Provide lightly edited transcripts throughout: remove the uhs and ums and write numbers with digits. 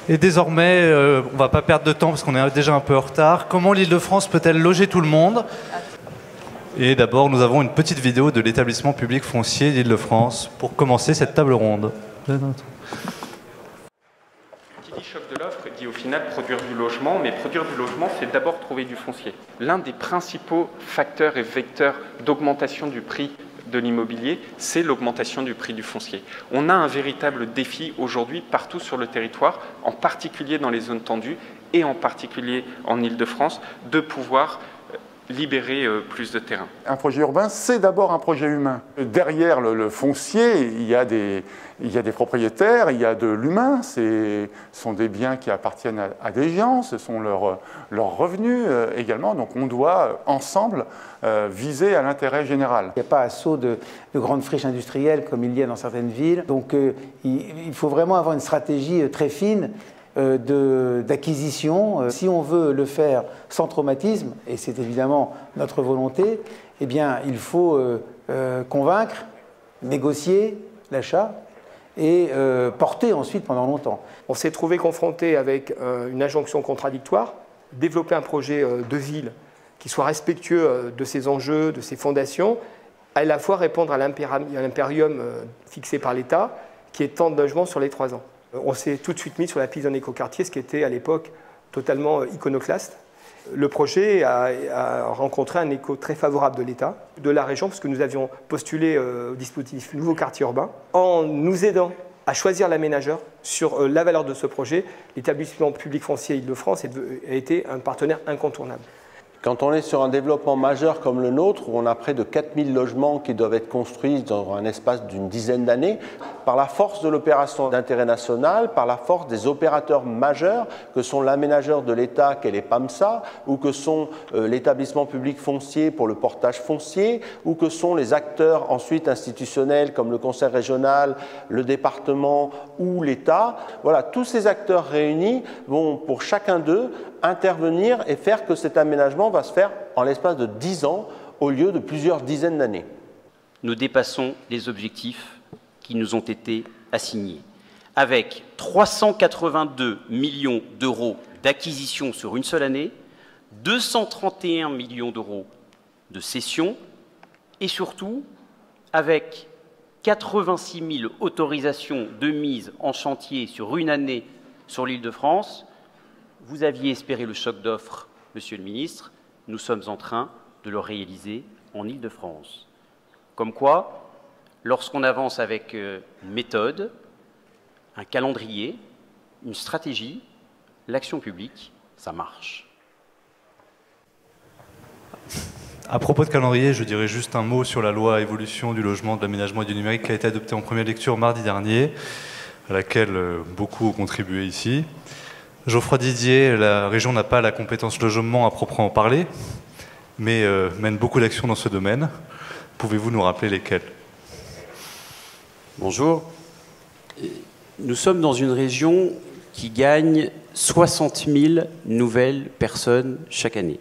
Et désormais, on ne va pas perdre de temps parce qu'on est déjà un peu en retard. Comment l'Île-de-France peut-elle loger tout le monde? Et d'abord, nous avons une petite vidéo de l'établissement public foncier d'Île-de-France pour commencer cette table ronde. Qui dit choc de l'offre dit au final produire du logement, mais produire du logement, c'est d'abord trouver du foncier. L'un des principaux facteurs et vecteurs d'augmentation du prix de l'immobilier, c'est l'augmentation du prix du foncier. On a un véritable défi aujourd'hui partout sur le territoire, en particulier dans les zones tendues et en particulier en Île-de-France, de pouvoir libérer plus de terrain. Un projet urbain, c'est d'abord un projet humain. Derrière le foncier, il y a des propriétaires, il y a de l'humain. Ce sont des biens qui appartiennent à des gens, ce sont leurs revenus également. Donc on doit ensemble viser à l'intérêt général. Il n'y a pas assaut de grandes friches industrielles comme il y a dans certaines villes. Donc il faut vraiment avoir une stratégie très fine d'acquisition. Si on veut le faire sans traumatisme, et c'est évidemment notre volonté, eh bien, il faut convaincre, négocier l'achat et porter ensuite pendant longtemps. On s'est trouvé confronté avec une injonction contradictoire, développer un projet de ville qui soit respectueux de ses enjeux, de ses fondations, à la fois répondre à l'impérium fixé par l'État, qui est tant de logements sur les 3 ans. On s'est tout de suite mis sur la piste d'un écoquartier, ce qui était à l'époque totalement iconoclaste. Le projet a rencontré un écho très favorable de l'État, de la région, parce que nous avions postulé au dispositif Nouveau Quartier Urbain. En nous aidant à choisir l'aménageur sur la valeur de ce projet, l'établissement public foncier Île-de-France a été un partenaire incontournable. Quand on est sur un développement majeur comme le nôtre, où on a près de 4000 logements qui doivent être construits dans un espace d'une dizaine d'années, par la force de l'opération d'intérêt national, par la force des opérateurs majeurs que sont l'aménageur de l'État, qu'est les PAMSA, ou que sont l'établissement public foncier pour le portage foncier, ou que sont les acteurs ensuite institutionnels comme le conseil régional, le département ou l'État. Voilà, tous ces acteurs réunis vont pour chacun d'eux intervenir et faire que cet aménagement va se faire en l'espace de 10 ans au lieu de plusieurs dizaines d'années. Nous dépassons les objectifs qui nous ont été assignés. Avec 382 millions d'euros d'acquisition sur une seule année, 231 millions d'euros de cession et surtout avec 86 000 autorisations de mise en chantier sur une année sur l'Île-de-France. Vous aviez espéré le choc d'offres, Monsieur le Ministre, nous sommes en train de le réaliser en Île-de-France. Comme quoi, lorsqu'on avance avec une méthode, un calendrier, une stratégie, l'action publique, ça marche. À propos de calendrier, je dirais juste un mot sur la loi évolution du logement, de l'aménagement et du numérique qui a été adoptée en première lecture mardi dernier, à laquelle beaucoup ont contribué ici. Geoffroy Didier, la région n'a pas la compétence logement à proprement parler, mais mène beaucoup d'actions dans ce domaine. Pouvez-vous nous rappeler lesquelles? Bonjour. Nous sommes dans une région qui gagne 60 000 nouvelles personnes chaque année,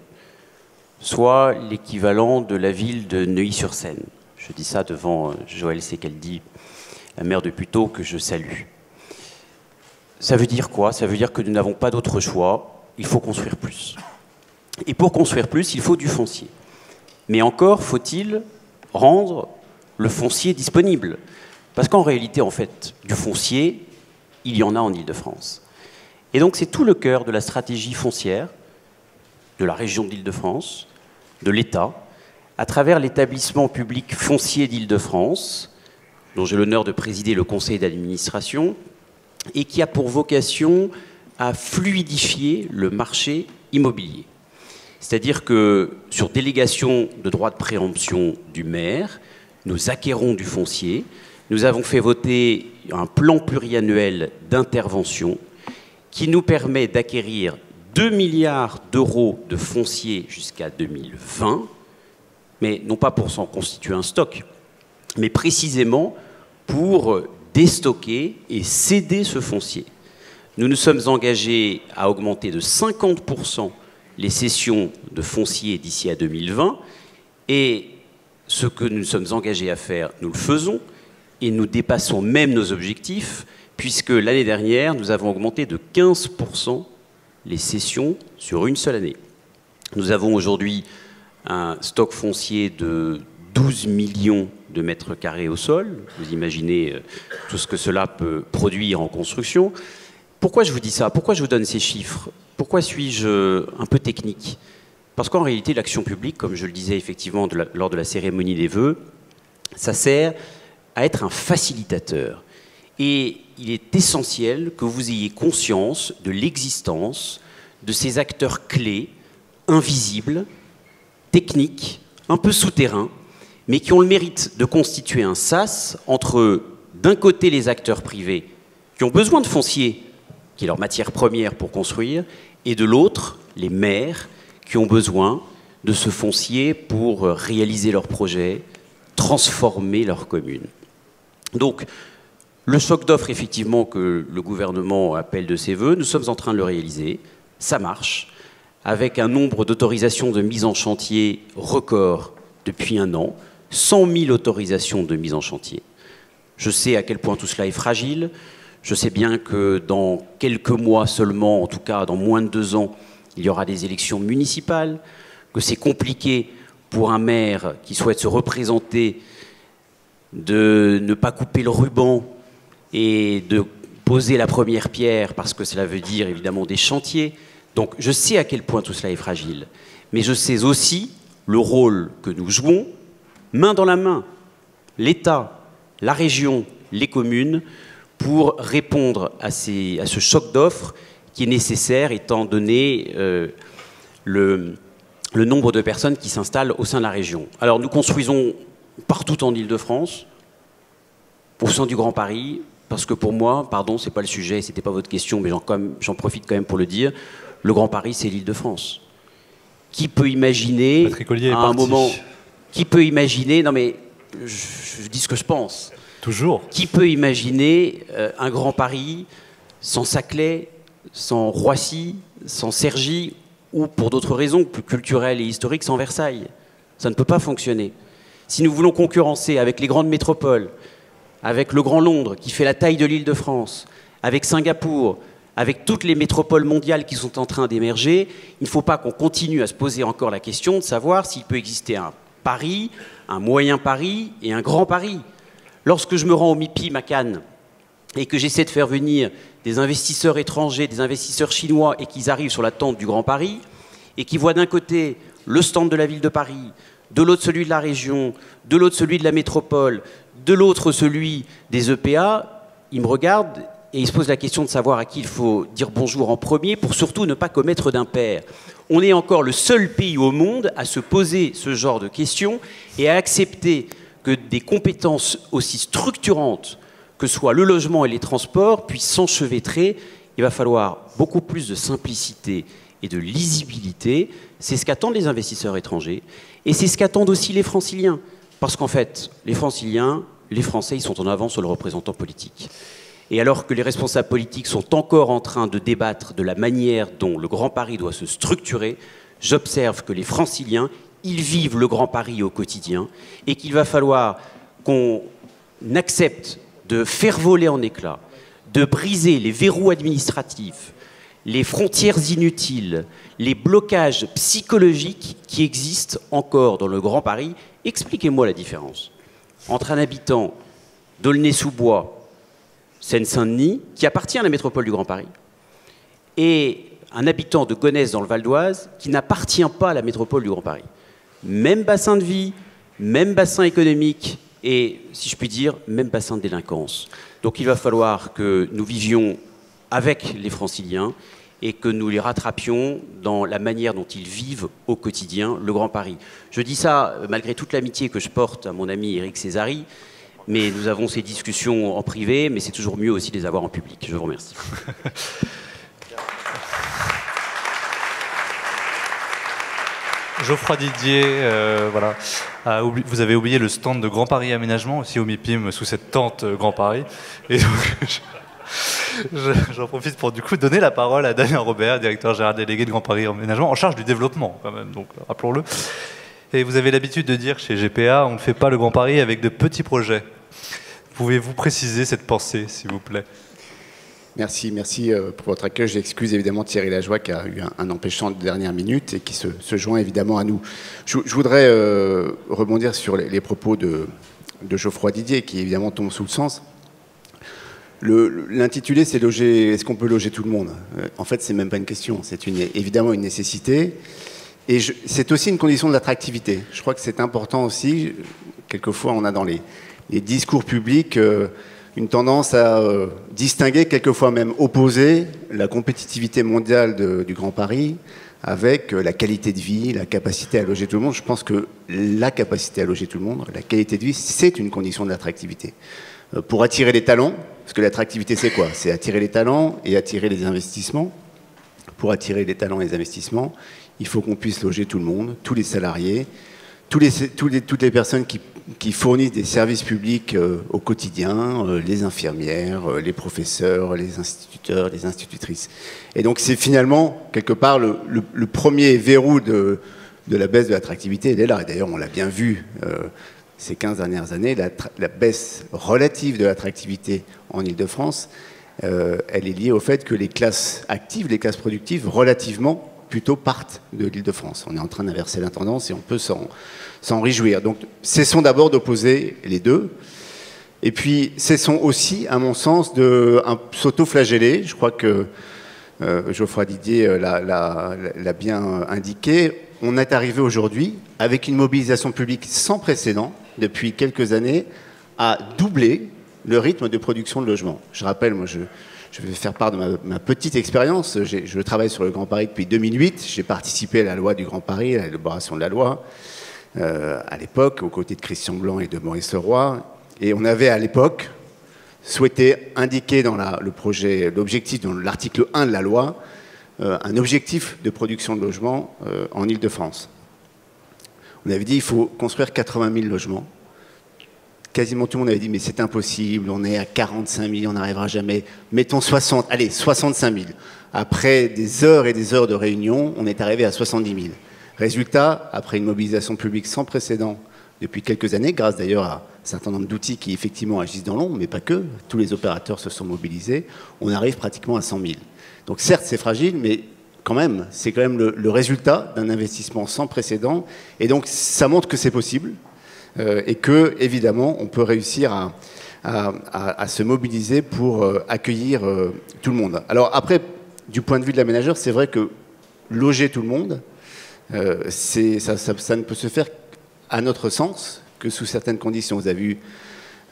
soit l'équivalent de la ville de Neuilly-sur-Seine. Je dis ça devant Joëlle Sekaldi, la maire de Puteaux, que je salue. Ça veut dire quoi? Ça veut dire que nous n'avons pas d'autre choix, il faut construire plus. Et pour construire plus, il faut du foncier. Mais encore faut-il rendre le foncier disponible. Parce qu'en réalité, en fait, du foncier, il y en a en Île-de-France. Et donc c'est tout le cœur de la stratégie foncière de la région d'Île-de-France, de l'État, à travers l'établissement public foncier d'Île-de-France, dont j'ai l'honneur de présider le conseil d'administration, et qui a pour vocation à fluidifier le marché immobilier. C'est-à-dire que, sur délégation de droit de préemption du maire, nous acquérons du foncier. Nous avons fait voter un plan pluriannuel d'intervention qui nous permet d'acquérir 2 milliards d'euros de foncier jusqu'à 2020, mais non pas pour s'en constituer un stock, mais précisément pour déstocker et céder ce foncier. Nous nous sommes engagés à augmenter de 50% les cessions de foncier d'ici à 2020, et ce que nous nous sommes engagés à faire, nous le faisons, et nous dépassons même nos objectifs, puisque l'année dernière, nous avons augmenté de 15% les cessions sur une seule année. Nous avons aujourd'hui un stock foncier de 12 millions de mètres carrés au sol. Vous imaginez tout ce que cela peut produire en construction. Pourquoi je vous dis ça? Pourquoi je vous donne ces chiffres? Pourquoi suis-je un peu technique? Parce qu'en réalité, l'action publique, comme je le disais effectivement lors de la cérémonie des vœux, ça sert à être un facilitateur. Et il est essentiel que vous ayez conscience de l'existence de ces acteurs clés, invisibles, techniques, un peu souterrains, mais qui ont le mérite de constituer un sas entre, d'un côté, les acteurs privés qui ont besoin de foncier, qui est leur matière première pour construire, et de l'autre, les maires qui ont besoin de ce foncier pour réaliser leurs projets, transformer leur commune. Donc, le choc d'offres, effectivement, que le gouvernement appelle de ses voeux, nous sommes en train de le réaliser. Ça marche, avec un nombre d'autorisations de mise en chantier record depuis un an, 100 000 autorisations de mise en chantier. Je sais à quel point tout cela est fragile. Je sais bien que dans quelques mois seulement, en tout cas dans moins de 2 ans, il y aura des élections municipales, que c'est compliqué pour un maire qui souhaite se représenter de ne pas couper le ruban et de poser la première pierre, parce que cela veut dire évidemment des chantiers. Donc je sais à quel point tout cela est fragile, mais je sais aussi le rôle que nous jouons, main dans la main, l'État, la région, les communes, pour répondre à ce choc d'offres qui est nécessaire étant donné le nombre de personnes qui s'installent au sein de la région. Alors nous construisons partout en Île-de-France, au sein du Grand Paris, parce que pour moi, pardon, c'est pas le sujet, c'était pas votre question, mais j'en profite quand même pour le dire, le Grand Paris, c'est l'Île-de-France. Qui peut imaginer à un moment... Qui peut imaginer... Non mais, je dis ce que je pense. Toujours. Qui peut imaginer un Grand Paris sans Saclay, sans Roissy, sans Cergy, ou pour d'autres raisons plus culturelles et historiques, sans Versailles? Ça ne peut pas fonctionner. Si nous voulons concurrencer avec les grandes métropoles, avec le Grand Londres, qui fait la taille de l'Île-de-France, avec Singapour, avec toutes les métropoles mondiales qui sont en train d'émerger, il ne faut pas qu'on continue à se poser encore la question de savoir s'il peut exister un Paris, un moyen Paris et un grand Paris. Lorsque je me rends au MIPIM à Cannes et que j'essaie de faire venir des investisseurs étrangers, des investisseurs chinois, et qu'ils arrivent sur la tente du Grand Paris, et qu'ils voient d'un côté le stand de la ville de Paris, de l'autre celui de la région, de l'autre celui de la métropole, de l'autre celui des EPA, ils me regardent et ils se posent la question de savoir à qui il faut dire bonjour en premier pour surtout ne pas commettre d'impair. On est encore le seul pays au monde à se poser ce genre de questions et à accepter que des compétences aussi structurantes que soient le logement et les transports puissent s'enchevêtrer. Il va falloir beaucoup plus de simplicité et de lisibilité. C'est ce qu'attendent les investisseurs étrangers et c'est ce qu'attendent aussi les Franciliens. Parce qu'en fait, les Franciliens, les Français, ils sont en avance sur le représentant politique. Et alors que les responsables politiques sont encore en train de débattre de la manière dont le Grand Paris doit se structurer, j'observe que les Franciliens, ils vivent le Grand Paris au quotidien et qu'il va falloir qu'on accepte de faire voler en éclats, de briser les verrous administratifs, les frontières inutiles, les blocages psychologiques qui existent encore dans le Grand Paris. Expliquez-moi la différence entre un habitant d'Aulnay-sous-Bois, Seine-Saint-Denis, qui appartient à la métropole du Grand Paris, et un habitant de Gonesse dans le Val d'Oise qui n'appartient pas à la métropole du Grand Paris. Même bassin de vie, même bassin économique et, si je puis dire, même bassin de délinquance. Donc il va falloir que nous vivions avec les Franciliens et que nous les rattrapions dans la manière dont ils vivent au quotidien le Grand Paris. Je dis ça malgré toute l'amitié que je porte à mon ami Éric Césari, mais nous avons ces discussions en privé, mais c'est toujours mieux aussi de les avoir en public. Je vous remercie. Geoffroy Didier, voilà. Vous avez oublié le stand de Grand Paris Aménagement aussi au MIPIM sous cette tente Grand Paris. Et donc, j'en profite pour du coup donner la parole à Damien Robert, directeur général délégué de Grand Paris Aménagement, en charge du développement quand même, donc rappelons-le. Et vous avez l'habitude de dire chez GPA, on ne fait pas le Grand Paris avec de petits projets. Pouvez-vous préciser cette pensée, s'il vous plaît? Merci pour votre accueil. J'excuse évidemment Thierry Lajoie qui a eu un empêchant de dernière minute et qui se joint évidemment à nous. Je voudrais rebondir sur les propos de Geoffroy Didier qui évidemment tombe sous le sens. L'intitulé, c'est est-ce qu'on peut loger tout le monde? En fait, c'est même pas une question, c'est évidemment une nécessité. Et c'est aussi une condition de l'attractivité. Je crois que c'est important aussi. Quelquefois, on a dans les discours publics une tendance à distinguer, quelquefois même opposer, la compétitivité mondiale du Grand Paris avec la qualité de vie, la capacité à loger tout le monde. Je pense que la capacité à loger tout le monde, la qualité de vie, c'est une condition de l'attractivité. Pour attirer les talents, parce que l'attractivité, c'est quoi? C'est attirer les talents et attirer les investissements. Pour attirer les talents et les investissements, il faut qu'on puisse loger tout le monde, tous les salariés, toutes les personnes qui fournissent des services publics au quotidien, les infirmières, les professeurs, les instituteurs, les institutrices. Et donc c'est finalement, quelque part, le premier verrou de la baisse de l'attractivité, elle est là. D'ailleurs, on l'a bien vu ces 15 dernières années, la baisse relative de l'attractivité en Ile-de-France, elle est liée au fait que les classes actives, les classes productives, relativement, plutôt partent de l'Île-de-France. On est en train d'inverser la tendance et on peut s'en réjouir. Donc, cessons d'abord d'opposer les deux. Et puis, cessons aussi, à mon sens, de s'auto-flageller. Je crois que Geoffroy Didier l'a bien indiqué. On est arrivé aujourd'hui, avec une mobilisation publique sans précédent, depuis quelques années, à doubler le rythme de production de logements. Je rappelle, moi, je vais faire part de ma petite expérience. Je travaille sur le Grand Paris depuis 2008. J'ai participé à la loi du Grand Paris, à l'élaboration de la loi, à l'époque, aux côtés de Christian Blanc et de Maurice Leroy. Et on avait, à l'époque, souhaité indiquer dans le projet, l'objectif, dans l'article 1 de la loi, un objectif de production de logements en Île-de-France. On avait dit qu'il faut construire 80 000 logements. Quasiment tout le monde avait dit mais c'est impossible, on est à 45 000, on n'arrivera jamais. Mettons 65 000. Après des heures et des heures de réunion, on est arrivé à 70 000. Résultat, après une mobilisation publique sans précédent depuis quelques années, grâce d'ailleurs à un certain nombre d'outils qui effectivement agissent dans l'ombre, mais pas que, tous les opérateurs se sont mobilisés, on arrive pratiquement à 100 000. Donc certes c'est fragile, mais quand même, c'est quand même le résultat d'un investissement sans précédent. Et donc ça montre que c'est possible. Et que, évidemment, on peut réussir à se mobiliser pour accueillir tout le monde. Alors après, du point de vue de l'aménageur, c'est vrai que loger tout le monde, ça ne peut se faire, à notre sens, que sous certaines conditions. Vous avez eu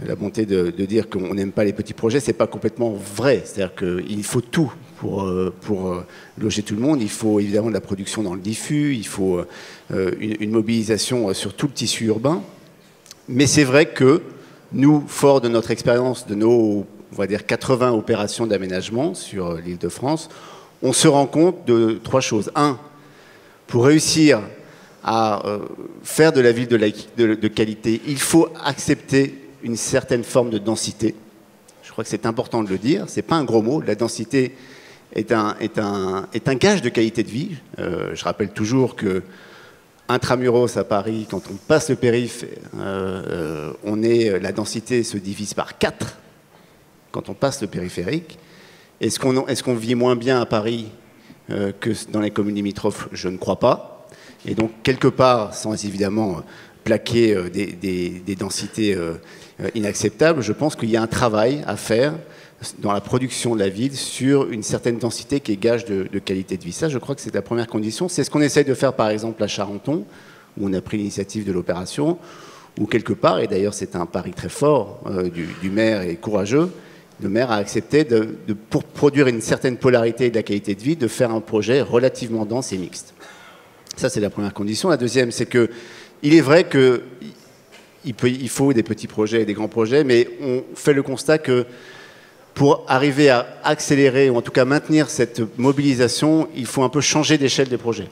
la bonté de dire qu'on n'aime pas les petits projets, c'est pas complètement vrai. C'est-à-dire qu'il faut tout pour loger tout le monde. Il faut évidemment de la production dans le diffus, il faut une mobilisation sur tout le tissu urbain. Mais c'est vrai que nous, forts de notre expérience, de nos, on va dire, 80 opérations d'aménagement sur l'Île-de-France, on se rend compte de trois choses. Un, pour réussir à faire de la ville de qualité, il faut accepter une certaine forme de densité. Je crois que c'est important de le dire. C'est pas un gros mot. La densité est un gage de qualité de vie. Je rappelle toujours que intramuros à Paris, quand on passe le périph', la densité se divise par 4 quand on passe le périphérique. Est-ce qu'on vit moins bien à Paris que dans les communes limitrophes? Je ne crois pas. Et donc, quelque part, sans évidemment plaquer des densités inacceptables, je pense qu'il y a un travail à faire dans la production de la ville sur une certaine densité qui est gage de qualité de vie. Ça, je crois que c'est la première condition. C'est ce qu'on essaye de faire, par exemple, à Charenton, où on a pris l'initiative de l'opération, où quelque part, et d'ailleurs c'est un pari très fort du maire et courageux, le maire a accepté, pour produire une certaine polarité de la qualité de vie, de faire un projet relativement dense et mixte. Ça, c'est la première condition. La deuxième, c'est que il est vrai qu'il faut des petits projets et des grands projets, mais on fait le constat que pour arriver à accélérer, ou en tout cas maintenir cette mobilisation, il faut un peu changer d'échelle des projets.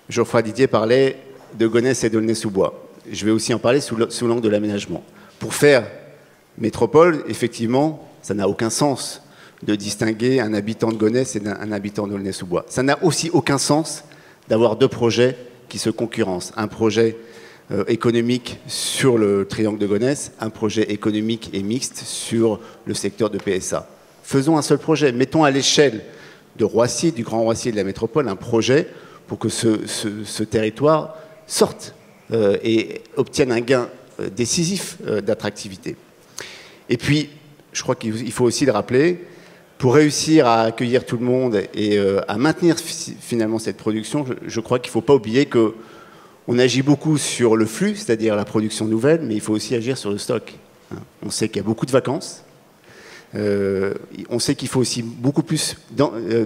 Geoffroy Didier parlait de Gonesse et d'Aulnay-sous-Bois. Je vais aussi en parler sous l'angle de l'aménagement. Pour faire métropole, effectivement, ça n'a aucun sens de distinguer un habitant de Gonesse et un habitant d'Aulnay-sous-Bois. Ça n'a aussi aucun sens d'avoir deux projets qui se concurrencent. Un projet économique sur le triangle de Gonesse, un projet économique et mixte sur le secteur de PSA. faisons un seul projet. Mettons à l'échelle de Roissy, du Grand Roissy et de la métropole, un projet pour que ce territoire sorte et obtienne un gain décisif d'attractivité. Et puis, je crois qu'il faut aussi le rappeler, pour réussir à accueillir tout le monde et à maintenir finalement cette production, je crois qu'il ne faut pas oublier qu'on agit beaucoup sur le flux, c'est-à-dire la production nouvelle, mais il faut aussi agir sur le stock. On sait qu'il y a beaucoup de vacances. On sait qu'il faut aussi beaucoup plus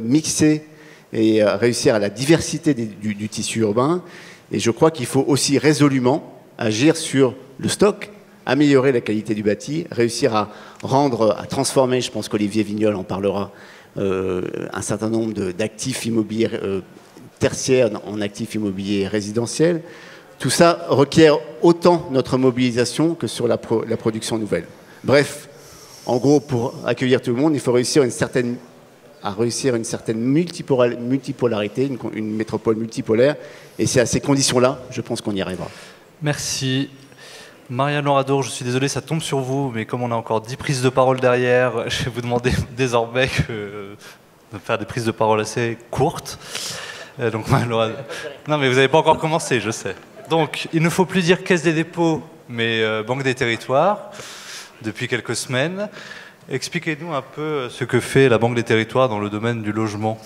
mixer et réussir à la diversité du tissu urbain. Et je crois qu'il faut aussi résolument agir sur le stock, améliorer la qualité du bâti, réussir à transformer, je pense qu'Olivier Vignol en parlera, un certain nombre d'actifs immobiliers tertiaires en actifs immobiliers résidentiels. Tout ça requiert autant notre mobilisation que sur la production nouvelle. Bref, en gros, pour accueillir tout le monde, il faut réussir une certaine multipolarité, une métropole multipolaire. Et c'est à ces conditions-là, je pense qu'on y arrivera. Merci. Marianne Loradour, je suis désolé, ça tombe sur vous, mais comme on a encore 10 prises de parole derrière, je vais vous demander désormais de faire des prises de parole assez courtes. Donc, non, mais vous n'avez pas encore commencé, je sais. Donc, il ne faut plus dire Caisse des dépôts, mais Banque des territoires, depuis quelques semaines. Expliquez-nous un peu ce que fait la Banque des territoires dans le domaine du logement.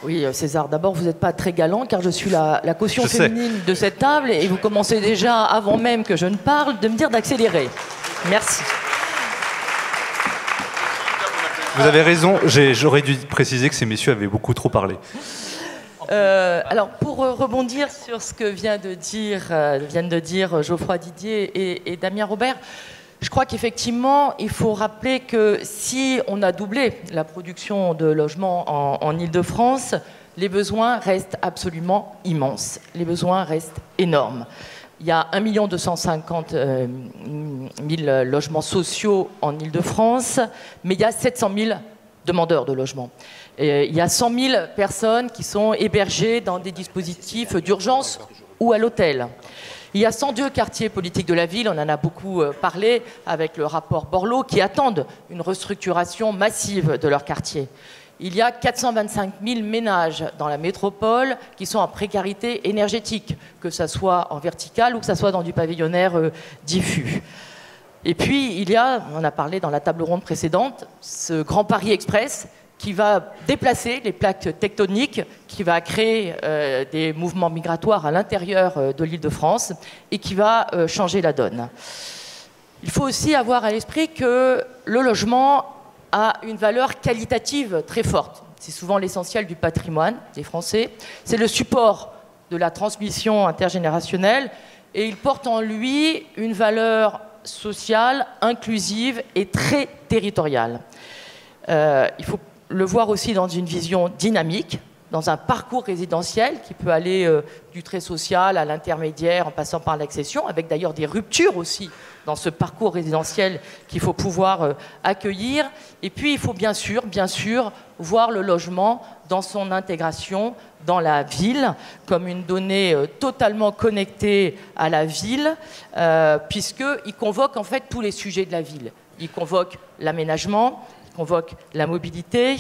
Oui, César, d'abord, vous n'êtes pas très galant, car je suis la caution féminine de cette table, et vous commencez déjà, avant même que je ne parle, de me dire d'accélérer. Merci. Vous avez raison, j'aurais dû préciser que ces messieurs avaient beaucoup trop parlé. Alors, pour rebondir sur ce que viennent de dire Geoffroy Didier et Damien Robert, je crois qu'effectivement, il faut rappeler que si on a doublé la production de logements en Île-de-France, les besoins restent absolument immenses. Les besoins restent énormes. Il y a 1 250 000 logements sociaux en Île-de-France, mais il y a 700 000 demandeurs de logement. Et il y a 100 000 personnes qui sont hébergées dans des dispositifs d'urgence ou à l'hôtel. Il y a 102 quartiers politiques de la ville, on en a beaucoup parlé avec le rapport Borloo, qui attendent une restructuration massive de leur quartier. Il y a 425 000 ménages dans la métropole qui sont en précarité énergétique, que ce soit en vertical ou que ce soit dans du pavillonnaire diffus. Et puis, il y a, on en a parlé dans la table ronde précédente, ce Grand Paris Express qui va déplacer les plaques tectoniques, qui va créer des mouvements migratoires à l'intérieur de l'Île-de-France et qui va changer la donne. Il faut aussi avoir à l'esprit que le logement a une valeur qualitative très forte. C'est souvent l'essentiel du patrimoine des Français. C'est le support de la transmission intergénérationnelle et il porte en lui une valeur sociale, inclusive et très territoriale. Il faut le voir aussi dans une vision dynamique, dans un parcours résidentiel qui peut aller du très social à l'intermédiaire en passant par l'accession, avec d'ailleurs des ruptures aussi dans ce parcours résidentiel qu'il faut pouvoir accueillir. Et puis il faut bien sûr voir le logement dans son intégration dans la ville, comme une donnée totalement connectée à la ville, puisqu'il convoque en fait tous les sujets de la ville. Il convoque l'aménagement, il convoque la mobilité,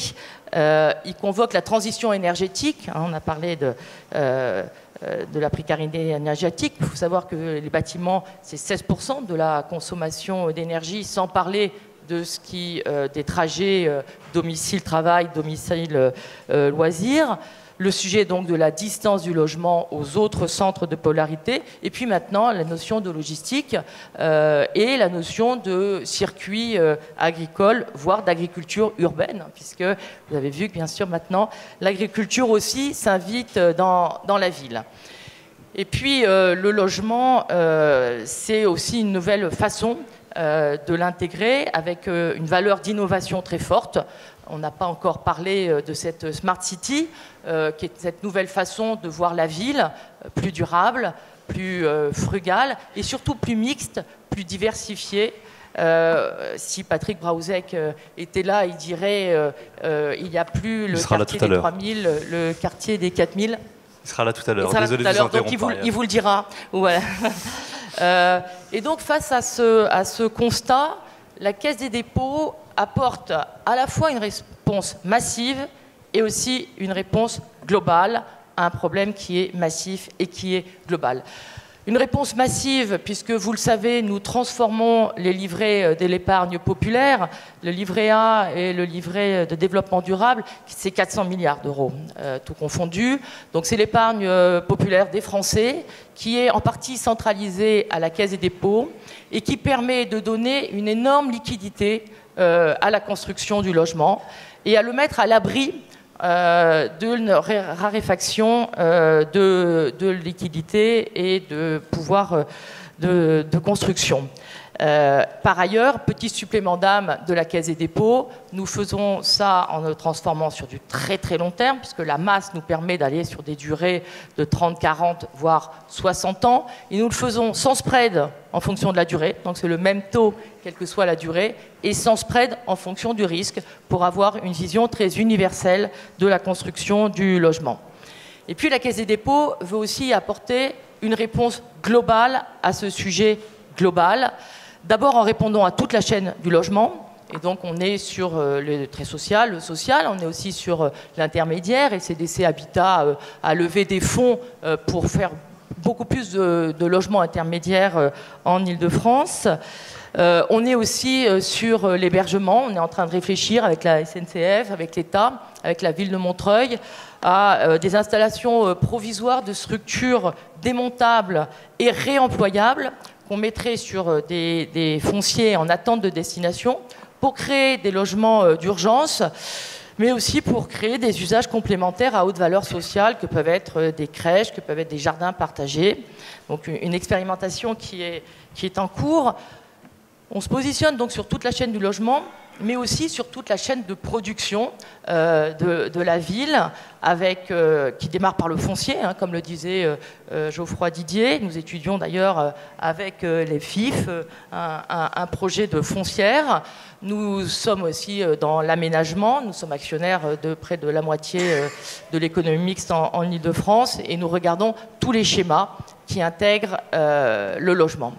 il convoque la transition énergétique. On a parlé de la précarité énergétique. Il faut savoir que les bâtiments, c'est 16% de la consommation d'énergie, sans parler de ce qui, des trajets domicile-travail, domicile-loisir. Le sujet donc de la distance du logement aux autres centres de polarité, et puis maintenant la notion de logistique et la notion de circuit agricole, voire d'agriculture urbaine, puisque vous avez vu que bien sûr maintenant l'agriculture aussi s'invite dans la ville. Et puis le logement, c'est aussi une nouvelle façon de l'intégrer avec une valeur d'innovation très forte. On n'a pas encore parlé de cette Smart City, qui est cette nouvelle façon de voir la ville, plus durable, plus frugale et surtout plus mixte, plus diversifiée. Si Patrick Braouzek était là, il dirait il n'y a plus le quartier des 3000, le quartier des 4000. Il sera là tout à l'heure. Désolé de vous interrompre. Donc il vous le dira. Voilà. Et donc face à ce constat, la Caisse des dépôts apporte à la fois une réponse massive et aussi une réponse globale à un problème qui est massif et qui est global. Une réponse massive, puisque vous le savez, nous transformons les livrets de l'épargne populaire, le livret A et le livret de développement durable, c'est 400 milliards d'euros, tout confondu. Donc c'est l'épargne populaire des Français qui est en partie centralisée à la Caisse des dépôts et qui permet de donner une énorme liquidité à la construction du logement et à le mettre à l'abri d'une raréfaction de liquidité et de pouvoir de construction. Par ailleurs, petit supplément d'âme de la Caisse des dépôts, nous faisons ça en le transformant sur du très très long terme, puisque la masse nous permet d'aller sur des durées de 30, 40, voire 60 ans, et nous le faisons sans spread en fonction de la durée, donc c'est le même taux quelle que soit la durée, et sans spread en fonction du risque, pour avoir une vision très universelle de la construction du logement. Et puis la Caisse des dépôts veut aussi apporter une réponse globale à ce sujet global. D'abord en répondant à toute la chaîne du logement, et donc on est sur le très social, le social, on est aussi sur l'intermédiaire, et CDC Habitat a levé des fonds pour faire beaucoup plus de logements intermédiaires en Île-de-France. On est aussi sur l'hébergement, on est en train de réfléchir avec la SNCF, avec l'État, avec la ville de Montreuil, à des installations provisoires de structures démontables et réemployables qu'on mettrait sur des fonciers en attente de destination pour créer des logements d'urgence, mais aussi pour créer des usages complémentaires à haute valeur sociale que peuvent être des crèches, que peuvent être des jardins partagés. Donc une expérimentation qui est en cours. On se positionne donc sur toute la chaîne du logement, mais aussi sur toute la chaîne de production de la ville, qui démarre par le foncier, hein, comme le disait Geoffroy Didier. Nous étudions d'ailleurs avec les FIF un projet de foncière. Nous sommes aussi dans l'aménagement, nous sommes actionnaires de près de la moitié de l'économie mixte en Île-de-France, et nous regardons tous les schémas qui intègrent le logement.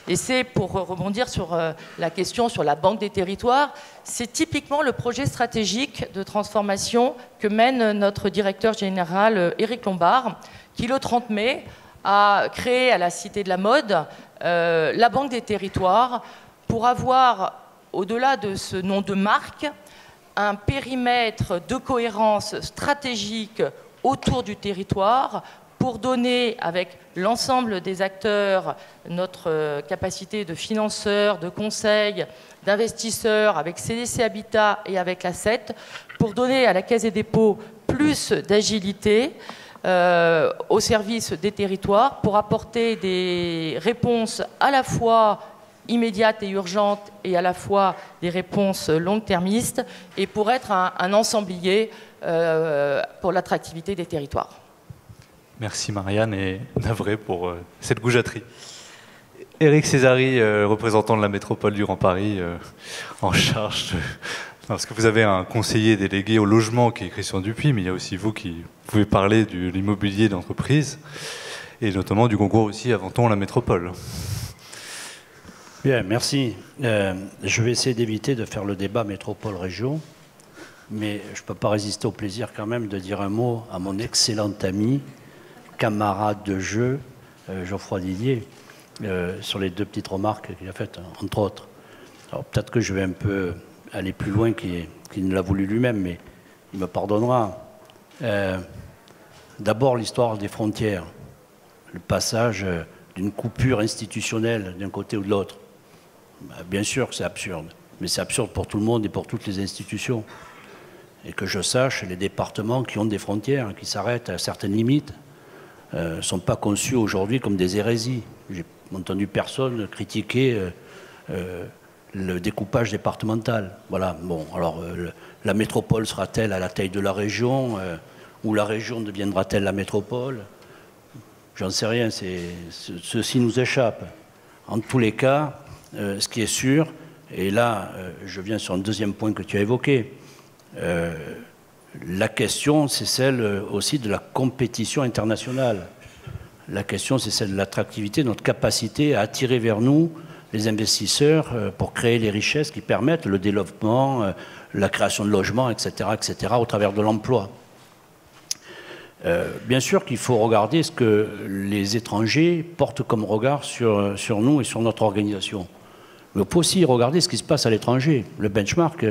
Et c'est, pour rebondir sur la question sur la Banque des territoires, c'est typiquement le projet stratégique de transformation que mène notre directeur général Éric Lombard, qui le 30 mai a créé à la Cité de la Mode la Banque des territoires pour avoir, au-delà de ce nom de marque, un périmètre de cohérence stratégique autour du territoire pour donner, avec l'ensemble des acteurs, notre capacité de financeurs, de conseils, d'investisseurs, avec CDC Habitat et avec l'ACET, pour donner à la Caisse des dépôts plus d'agilité au service des territoires, pour apporter des réponses à la fois immédiates et urgentes et à la fois des réponses long-termistes, et pour être un ensemblier pour l'attractivité des territoires. Merci Marianne, et navré pour cette goujaterie. Éric Césari, représentant de la métropole du Grand Paris, en charge parce que vous avez un conseiller délégué au logement qui est Christian Dupuis, mais il y a aussi vous qui pouvez parler de l'immobilier d'entreprise, et notamment du concours aussi Inventons la métropole. Bien, merci. Je vais essayer d'éviter de faire le débat métropole-région, mais je ne peux pas résister au plaisir quand même de dire un mot à mon excellent ami, camarade de jeu, Geoffroy Didier, sur les deux petites remarques qu'il a faites, entre autres. Alors peut-être que je vais un peu aller plus loin qu'il ne l'a voulu lui-même, mais il me pardonnera. D'abord, l'histoire des frontières, le passage d'une coupure institutionnelle d'un côté ou de l'autre. Bien sûr que c'est absurde, mais c'est absurde pour tout le monde et pour toutes les institutions. Et que je sache, les départements qui ont des frontières, qui s'arrêtent à certaines limites, ne sont pas conçus aujourd'hui comme des hérésies. J'ai entendu personne critiquer le découpage départemental. Voilà. Bon, alors la métropole sera-t-elle à la taille de la région ou la région deviendra-t-elle la métropole? J'en sais rien. Ceci nous échappe. En tous les cas, ce qui est sûr, et là, je viens sur un deuxième point que tu as évoqué. La question, c'est celle aussi de la compétition internationale. La question, c'est celle de l'attractivité, notre capacité à attirer vers nous les investisseurs pour créer les richesses qui permettent le développement, la création de logements, etc., au travers de l'emploi. Bien sûr qu'il faut regarder ce que les étrangers portent comme regard sur nous et sur notre organisation. Mais il faut aussi regarder ce qui se passe à l'étranger. Le benchmark,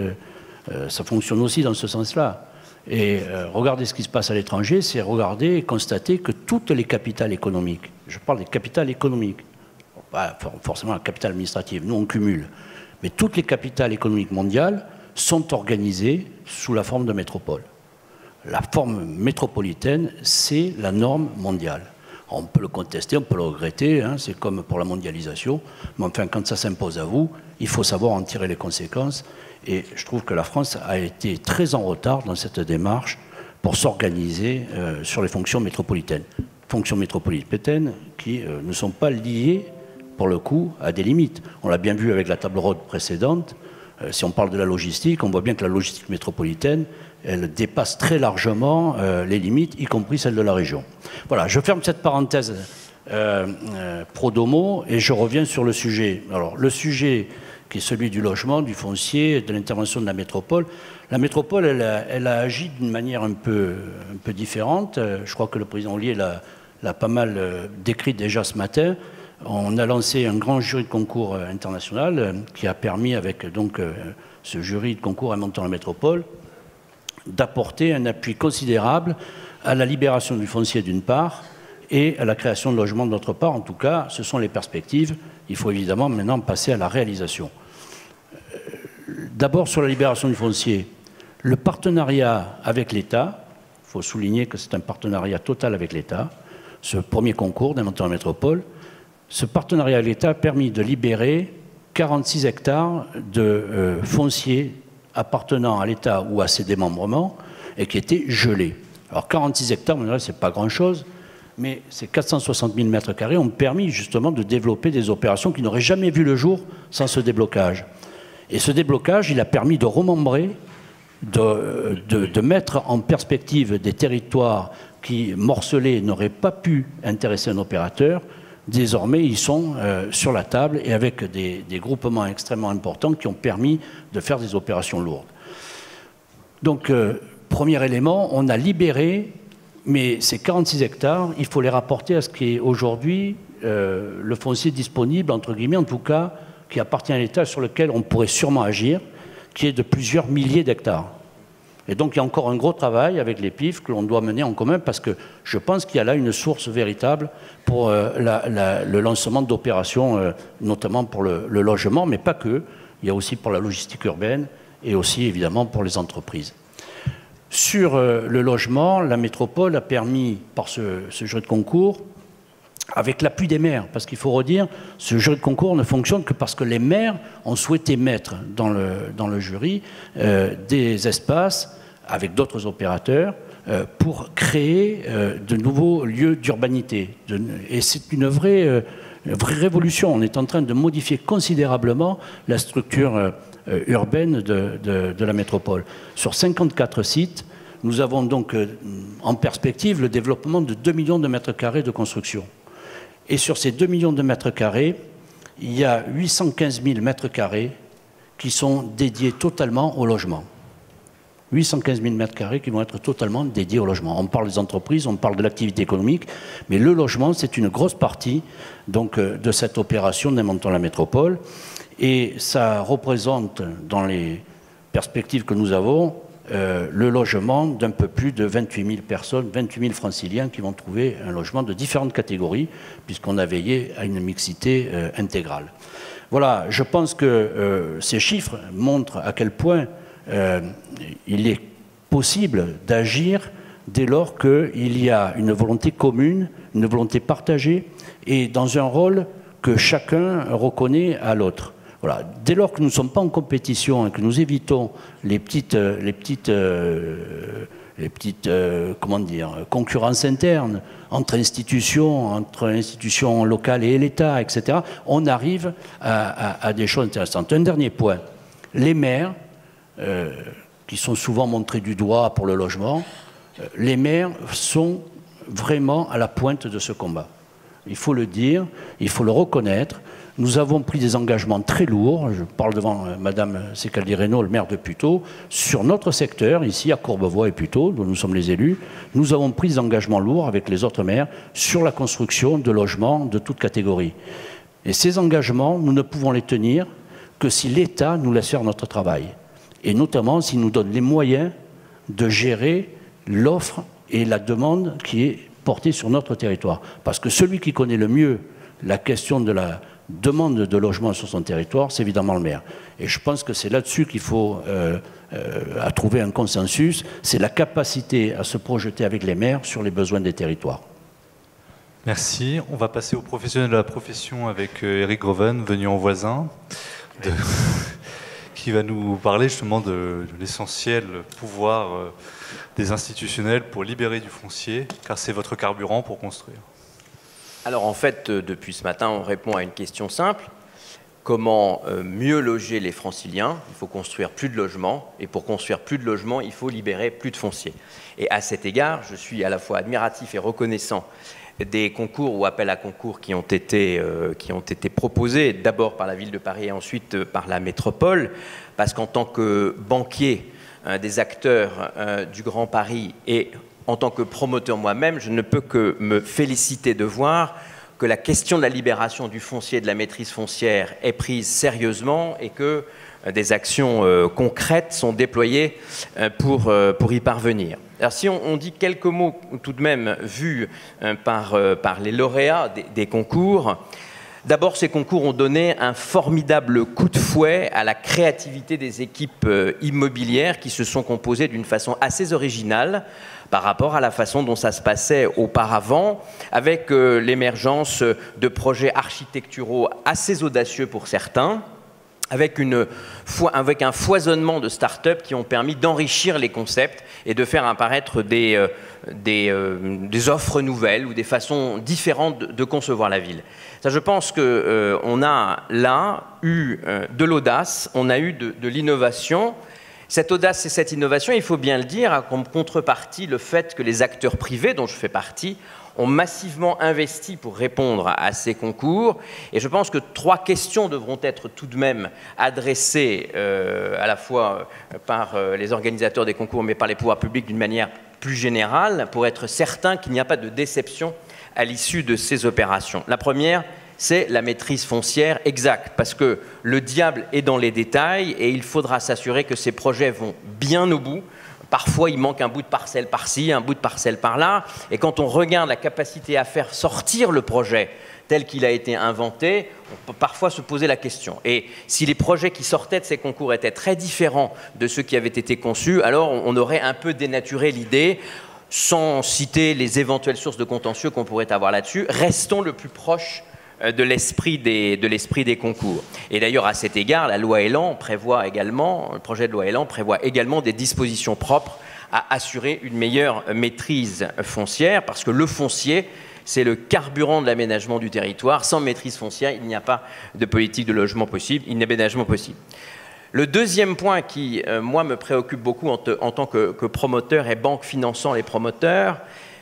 ça fonctionne aussi dans ce sens-là. Et regarder ce qui se passe à l'étranger, c'est regarder et constater que toutes les capitales économiques, je parle des capitales économiques, pas forcément la capitale administrative, nous on cumule, mais toutes les capitales économiques mondiales sont organisées sous la forme de métropole. La forme métropolitaine, c'est la norme mondiale. On peut le contester, on peut le regretter, hein, c'est comme pour la mondialisation, mais enfin quand ça s'impose à vous, il faut savoir en tirer les conséquences. Et je trouve que la France a été très en retard dans cette démarche pour s'organiser sur les fonctions métropolitaines. Fonctions métropolitaines qui ne sont pas liées, pour le coup, à des limites. On l'a bien vu avec la table ronde précédente. Si on parle de la logistique, on voit bien que la logistique métropolitaine, elle dépasse très largement les limites, y compris celles de la région. Voilà, je ferme cette parenthèse pro domo et je reviens sur le sujet. Alors, le sujet qui est celui du logement, du foncier, de l'intervention de la métropole. La métropole, elle a agi d'une manière un peu différente. Je crois que le président Ollier l'a pas mal décrit déjà ce matin. On a lancé un grand jury de concours international qui a permis, avec donc ce jury de concours Inventant la métropole, d'apporter un appui considérable à la libération du foncier d'une part et à la création de logements d'autre part. En tout cas, ce sont les perspectives. Il faut évidemment maintenant passer à la réalisation. D'abord sur la libération du foncier, le partenariat avec l'État, il faut souligner que c'est un partenariat total avec l'État, ce premier concours d'Inventant la métropole, ce partenariat avec l'État a permis de libérer 46 hectares de foncier appartenant à l'État ou à ses démembrements et qui étaient gelés. Alors 46 hectares, ce n'est pas grand-chose, mais ces 460 000 mètres carrés ont permis justement de développer des opérations qui n'auraient jamais vu le jour sans ce déblocage. Et ce déblocage, il a permis de remembrer, de mettre en perspective des territoires qui, morcelés, n'auraient pas pu intéresser un opérateur. Désormais, ils sont sur la table et avec des groupements extrêmement importants qui ont permis de faire des opérations lourdes. Donc, premier élément, on a libéré, mais ces 46 hectares, il faut les rapporter à ce qui est aujourd'hui le foncier disponible, entre guillemets, en tout cas, qui appartient à l'État, sur lequel on pourrait sûrement agir, qui est de plusieurs milliers d'hectares. Et donc, il y a encore un gros travail avec les PIF que l'on doit mener en commun parce que je pense qu'il y a là une source véritable pour le lancement d'opérations, notamment pour le logement, mais pas que. Il y a aussi pour la logistique urbaine et aussi, évidemment, pour les entreprises. Sur le logement, la métropole a permis, par ce jury de concours, avec l'appui des maires, parce qu'il faut redire, ce jury de concours ne fonctionne que parce que les maires ont souhaité mettre dans le jury des espaces avec d'autres opérateurs pour créer de nouveaux lieux d'urbanité. Et c'est une vraie révolution. On est en train de modifier considérablement la structure urbaine de la métropole. Sur 54 sites, nous avons donc en perspective le développement de 2 millions de mètres carrés de construction. Et sur ces 2 millions de mètres carrés, il y a 815 000 mètres carrés qui sont dédiés totalement au logement. 815 000 mètres carrés qui vont être totalement dédiés au logement. On parle des entreprises, on parle de l'activité économique, mais le logement, c'est une grosse partie donc, de cette opération d'Inventant la métropole. Et ça représente, dans les perspectives que nous avons, le logement d'un peu plus de 28 000 personnes, 28 000 franciliens qui vont trouver un logement de différentes catégories, puisqu'on a veillé à une mixité intégrale. Voilà, je pense que ces chiffres montrent à quel point il est possible d'agir dès lors qu'il y a une volonté commune, une volonté partagée, et dans un rôle que chacun reconnaît à l'autre. Voilà. Dès lors que nous ne sommes pas en compétition et que nous évitons les petites comment dire, concurrences internes entre institutions locales et l'État, etc., on arrive à des choses intéressantes. Un dernier point. Les maires, qui sont souvent montrés du doigt pour le logement, les maires sont vraiment à la pointe de ce combat. Il faut le dire, il faut le reconnaître. Nous avons pris des engagements très lourds, je parle devant Madame Secaldi-Reynaud, le maire de Puteaux, sur notre secteur, ici à Courbevoie et Puteaux, dont nous sommes les élus, nous avons pris des engagements lourds avec les autres maires sur la construction de logements de toute catégorie. Et ces engagements, nous ne pouvons les tenir que si l'État nous laisse faire notre travail, et notamment s'il nous donne les moyens de gérer l'offre et la demande qui est portée sur notre territoire. Parce que celui qui connaît le mieux la question de la demande de logement sur son territoire, c'est évidemment le maire. Et je pense que c'est là-dessus qu'il faut à trouver un consensus, c'est la capacité à se projeter avec les maires sur les besoins des territoires. Merci. On va passer aux professionnels de la profession avec Eric Groven, venu en voisin, qui va nous parler justement de l'essentiel pouvoir des institutionnels pour libérer du foncier, car c'est votre carburant pour construire. Alors en fait, depuis ce matin, on répond à une question simple. Comment mieux loger les franciliens? Il faut construire plus de logements, et pour construire plus de logements, il faut libérer plus de foncier. Et à cet égard, je suis à la fois admiratif et reconnaissant des concours ou appels à concours qui ont été proposés, d'abord par la ville de Paris et ensuite par la métropole, parce qu'en tant que banquier des acteurs du Grand Paris et en tant que promoteur moi-même, je ne peux que me féliciter de voir que la question de la libération du foncier et de la maîtrise foncière est prise sérieusement et que des actions concrètes sont déployées pour y parvenir. Alors si on dit quelques mots tout de même vus par les lauréats des concours, d'abord ces concours ont donné un formidable coup de fouet à la créativité des équipes immobilières qui se sont composées d'une façon assez originale par rapport à la façon dont ça se passait auparavant, avec l'émergence de projets architecturaux assez audacieux pour certains, avec un foisonnement de start-up qui ont permis d'enrichir les concepts et de faire apparaître des offres nouvelles ou des façons différentes de concevoir la ville. Ça, je pense qu'on a là eu de l'audace, on a eu de l'innovation. Cette audace et cette innovation, il faut bien le dire, a comme contrepartie le fait que les acteurs privés, dont je fais partie, ont massivement investi pour répondre à ces concours. Et je pense que 3 questions devront être tout de même adressées à la fois par les organisateurs des concours, mais par les pouvoirs publics d'une manière plus générale, pour être certain qu'il n'y a pas de déception à l'issue de ces opérations. La première, c'est la maîtrise foncière exacte, parce que le diable est dans les détails et il faudra s'assurer que ces projets vont bien au bout. Parfois, il manque un bout de parcelle par-ci, un bout de parcelle par-là, et quand on regarde la capacité à faire sortir le projet tel qu'il a été inventé, on peut parfois se poser la question. Et si les projets qui sortaient de ces concours étaient très différents de ceux qui avaient été conçus, alors on aurait un peu dénaturé l'idée, sans citer les éventuelles sources de contentieux qu'on pourrait avoir là-dessus. Restons le plus proche de l'esprit des concours. Et d'ailleurs, à cet égard, la loi Elan prévoit également, le projet de loi Elan prévoit également des dispositions propres à assurer une meilleure maîtrise foncière, parce que le foncier, c'est le carburant de l'aménagement du territoire. Sans maîtrise foncière, il n'y a pas de politique de logement possible, il n'y a d'aménagement possible. Le deuxième point qui, moi, me préoccupe beaucoup en tant que promoteur et banque finançant les promoteurs,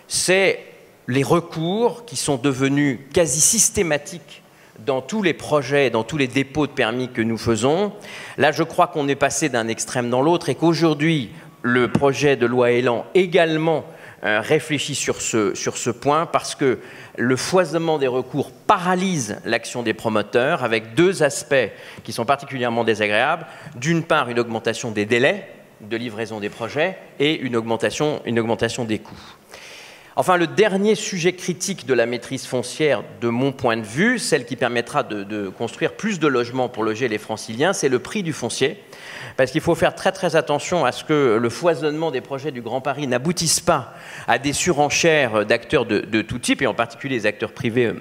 c'est les recours qui sont devenus quasi systématiques dans tous les projets, dans tous les dépôts de permis que nous faisons. Là, je crois qu'on est passé d'un extrême dans l'autre et qu'aujourd'hui, le projet de loi Elan également réfléchit sur ce point, parce que le foisonnement des recours paralyse l'action des promoteurs avec 2 aspects qui sont particulièrement désagréables. D'une part, une augmentation des délais de livraison des projets et une augmentation des coûts. Enfin, le dernier sujet critique de la maîtrise foncière, de mon point de vue, celle qui permettra de construire plus de logements pour loger les franciliens, c'est le prix du foncier. Parce qu'il faut faire très très attention à ce que le foisonnement des projets du Grand Paris n'aboutisse pas à des surenchères d'acteurs de tout type, et en particulier les acteurs privés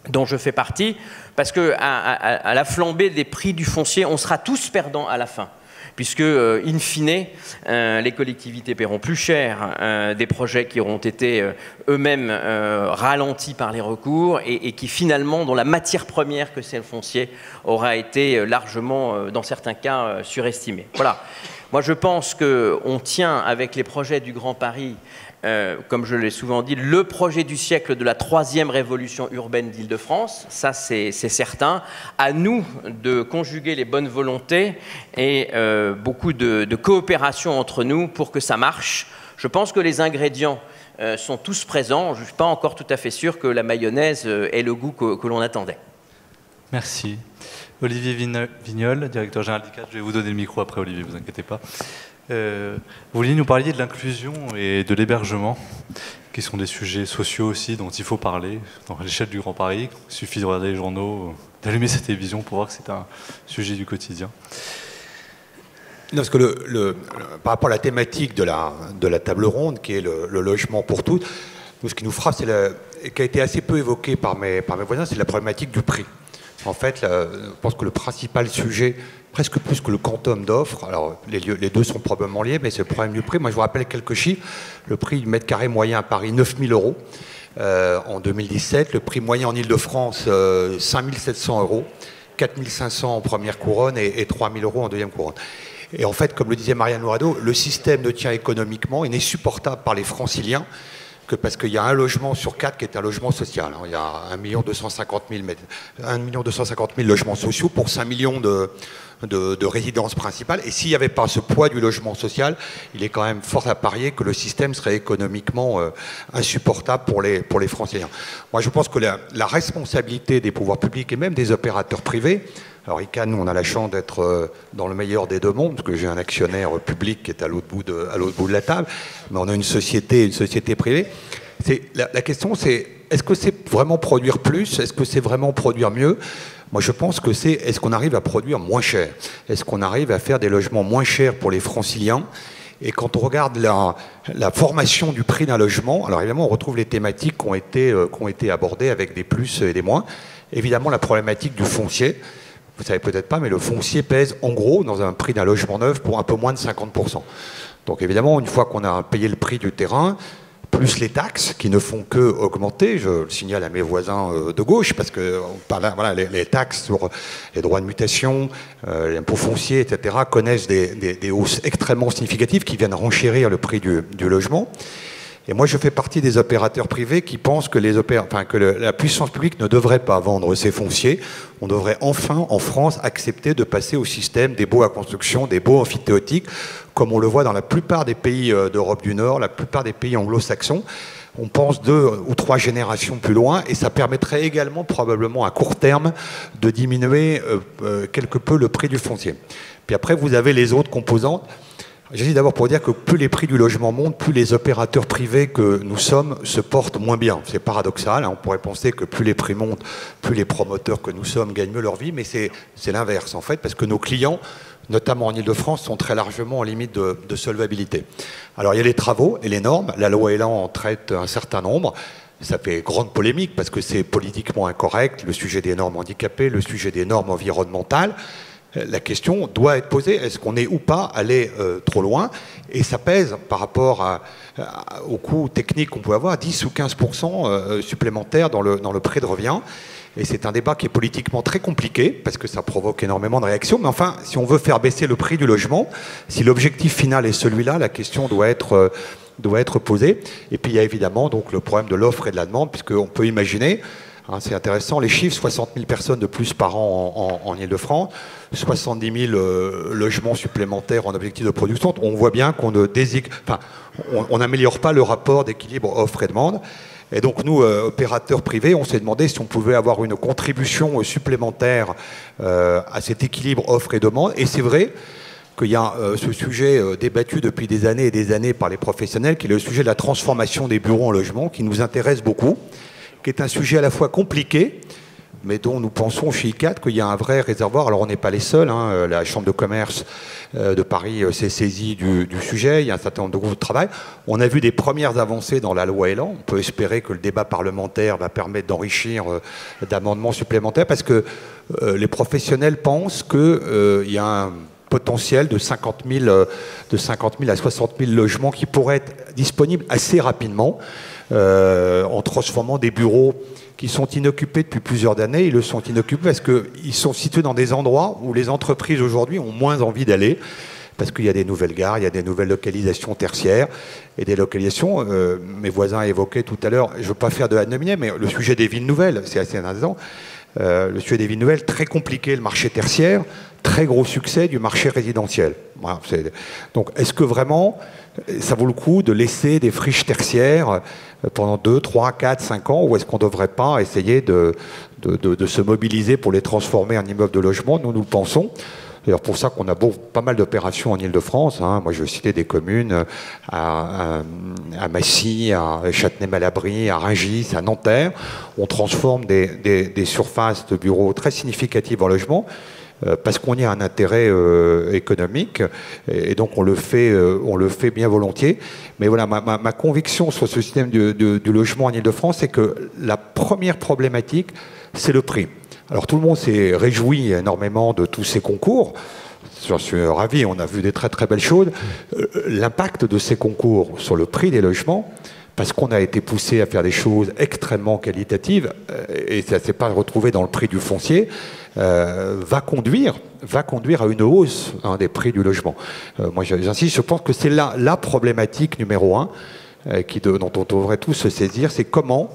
dont je fais partie, parce qu'à la flambée des prix du foncier, on sera tous perdants à la fin. Puisque, in fine, les collectivités paieront plus cher des projets qui auront été eux-mêmes ralentis par les recours et qui finalement, dont la matière première que c'est le foncier, aura été largement, dans certains cas, surestimée. Voilà. Moi, je pense qu'on tient avec les projets du Grand Paris comme je l'ai souvent dit, le projet du siècle de la 3e révolution urbaine d'Île-de-France. Ça, c'est certain. À nous de conjuguer les bonnes volontés et beaucoup de coopération entre nous pour que ça marche. Je pense que les ingrédients sont tous présents. Je ne suis pas encore tout à fait sûr que la mayonnaise ait le goût que l'on attendait. Merci. Olivier Vignol, directeur général d'ICAD. Je vais vous donner le micro après, Olivier, ne vous inquiétez pas. Vous vouliez nous parler de l'inclusion et de l'hébergement, qui sont des sujets sociaux aussi dont il faut parler dans l'échelle du Grand Paris. Il suffit de regarder les journaux, d'allumer sa télévision pour voir que c'est un sujet du quotidien. Non, parce que par rapport à la thématique de la table ronde, qui est le logement pour tous, nous, ce qui nous frappe, qui a été assez peu évoqué par mes voisins, c'est la problématique du prix. En fait, je pense que le principal sujet, presque plus que le quantum d'offres, alors les deux sont probablement liés, mais c'est le problème du prix. Moi, je vous rappelle quelques chiffres. Le prix du mètre carré moyen à Paris, 9 000 euros en 2017. Le prix moyen en Île-de-France, 5 700 euros. 4 500 en première couronne et 3 000 euros en deuxième couronne. Et en fait, comme le disait Marianne Lourado, le système ne tient économiquement et n'est supportable par les franciliens que parce qu'il y a un logement sur 4 qui est un logement social. Il y a 1 250 000 logements sociaux pour 5 millions de résidences principales. Et s'il n'y avait pas ce poids du logement social, il est quand même fort à parier que le système serait économiquement insupportable pour les franciliens. Moi, je pense que la responsabilité des pouvoirs publics et même des opérateurs privés, alors ICAD, nous, on a la chance d'être dans le meilleur des deux mondes, parce que j'ai un actionnaire public qui est à l'autre bout de la table, mais on a une société privée. La question, c'est est-ce que c'est vraiment produire plus? Est-ce que c'est vraiment produire mieux? Moi, je pense que est-ce qu'on arrive à produire moins cher? Est-ce qu'on arrive à faire des logements moins chers pour les franciliens? Et quand on regarde la formation du prix d'un logement, alors évidemment, on retrouve les thématiques qui ont été abordées avec des plus et des moins. Évidemment, la problématique du foncier. Vous ne savez peut-être pas, mais le foncier pèse en gros dans un prix d'un logement neuf pour un peu moins de 50%. Donc évidemment, une fois qu'on a payé le prix du terrain, plus les taxes qui ne font que augmenter, je le signale à mes voisins de gauche, parce que voilà, les taxes sur les droits de mutation, les impôts fonciers, etc., connaissent des hausses extrêmement significatives qui viennent renchérir le prix du logement. Et moi, je fais partie des opérateurs privés qui pensent que la puissance publique ne devrait pas vendre ses fonciers. On devrait enfin, en France, accepter de passer au système des baux à construction, des baux amphithéotiques, comme on le voit dans la plupart des pays d'Europe du Nord, la plupart des pays anglo-saxons. On pense 2 ou 3 générations plus loin, et ça permettrait également, probablement à court terme, de diminuer quelque peu le prix du foncier. Puis après, vous avez les autres composantes. Je dis d'abord pour dire que plus les prix du logement montent, plus les opérateurs privés que nous sommes se portent moins bien. C'est paradoxal, hein. On pourrait penser que plus les prix montent, plus les promoteurs que nous sommes gagnent mieux leur vie, mais c'est l'inverse en fait, parce que nos clients, notamment en Île-de-France, sont très largement en limite de solvabilité. Alors il y a les travaux et les normes, la loi Elan en traite un certain nombre. Ça fait grande polémique parce que c'est politiquement incorrect, le sujet des normes handicapées, le sujet des normes environnementales. La question doit être posée, est-ce qu'on est ou pas allé trop loin? Et ça pèse par rapport au coût technique qu'on peut avoir, 10 ou 15% supplémentaires dans le prix de revient. Et c'est un débat qui est politiquement très compliqué, parce que ça provoque énormément de réactions. Mais enfin, si on veut faire baisser le prix du logement, si l'objectif final est celui-là, la question doit être posée. Et puis il y a évidemment donc, le problème de l'offre et de la demande, puisqu'on peut imaginer, hein, c'est intéressant, les chiffres, 60 000 personnes de plus par an en Île-de-France, 70 000 logements supplémentaires en objectif de production. On voit bien qu'on on n'améliore pas le rapport d'équilibre offre et demande. Et donc nous, opérateurs privés, on s'est demandé si on pouvait avoir une contribution supplémentaire à cet équilibre offre et demande. Et c'est vrai qu'il y a ce sujet débattu depuis des années et des années par les professionnels, qui est le sujet de la transformation des bureaux en logements, qui nous intéresse beaucoup, qui est un sujet à la fois compliqué, mais dont nous pensons chez ICAD qu'il y a un vrai réservoir. Alors on n'est pas les seuls, hein. La Chambre de commerce de Paris s'est saisie du sujet, il y a un certain nombre de groupes de travail. On a vu des premières avancées dans la loi Elan, on peut espérer que le débat parlementaire va permettre d'enrichir d'amendements supplémentaires, parce que les professionnels pensent qu'il y a un potentiel de 50 000 à 60 000 logements qui pourraient être disponibles assez rapidement en transformant des bureaux qui sont inoccupés depuis plusieurs années. Ils le sont inoccupés parce qu'ils sont situés dans des endroits où les entreprises aujourd'hui ont moins envie d'aller, parce qu'il y a des nouvelles gares, il y a des nouvelles localisations tertiaires et des localisations, mes voisins évoquaient tout à l'heure, je ne veux pas faire de ad hominem, mais le sujet des villes nouvelles, c'est assez intéressant. Le sujet des villes nouvelles, très compliqué, le marché tertiaire, très gros succès du marché résidentiel. Voilà, donc, est-ce que vraiment, ça vaut le coup de laisser des friches tertiaires pendant 2, 3, 4, 5 ans, ou est-ce qu'on ne devrait pas essayer de se mobiliser pour les transformer en immeubles de logement? Nous le pensons. C'est pour ça qu'on a pas mal d'opérations en Ile-de-France. Hein. Moi, je vais citer des communes à Massy, à Châtenay-Malabry, à Rungis, à Nanterre. On transforme des surfaces de bureaux très significatives en logement parce qu'on y a un intérêt économique et donc on le fait bien volontiers. Mais voilà, ma conviction sur ce système du logement en Ile-de-France, c'est que la première problématique, c'est le prix. Alors tout le monde s'est réjoui énormément de tous ces concours. J'en suis ravi, on a vu des très très belles choses. L'impact de ces concours sur le prix des logements, parce qu'on a été poussé à faire des choses extrêmement qualitatives, et ça ne s'est pas retrouvé dans le prix du foncier, va conduire à une hausse des prix du logement. Moi j'insiste, je pense que c'est la problématique numéro 1 dont on devrait tous se saisir, c'est comment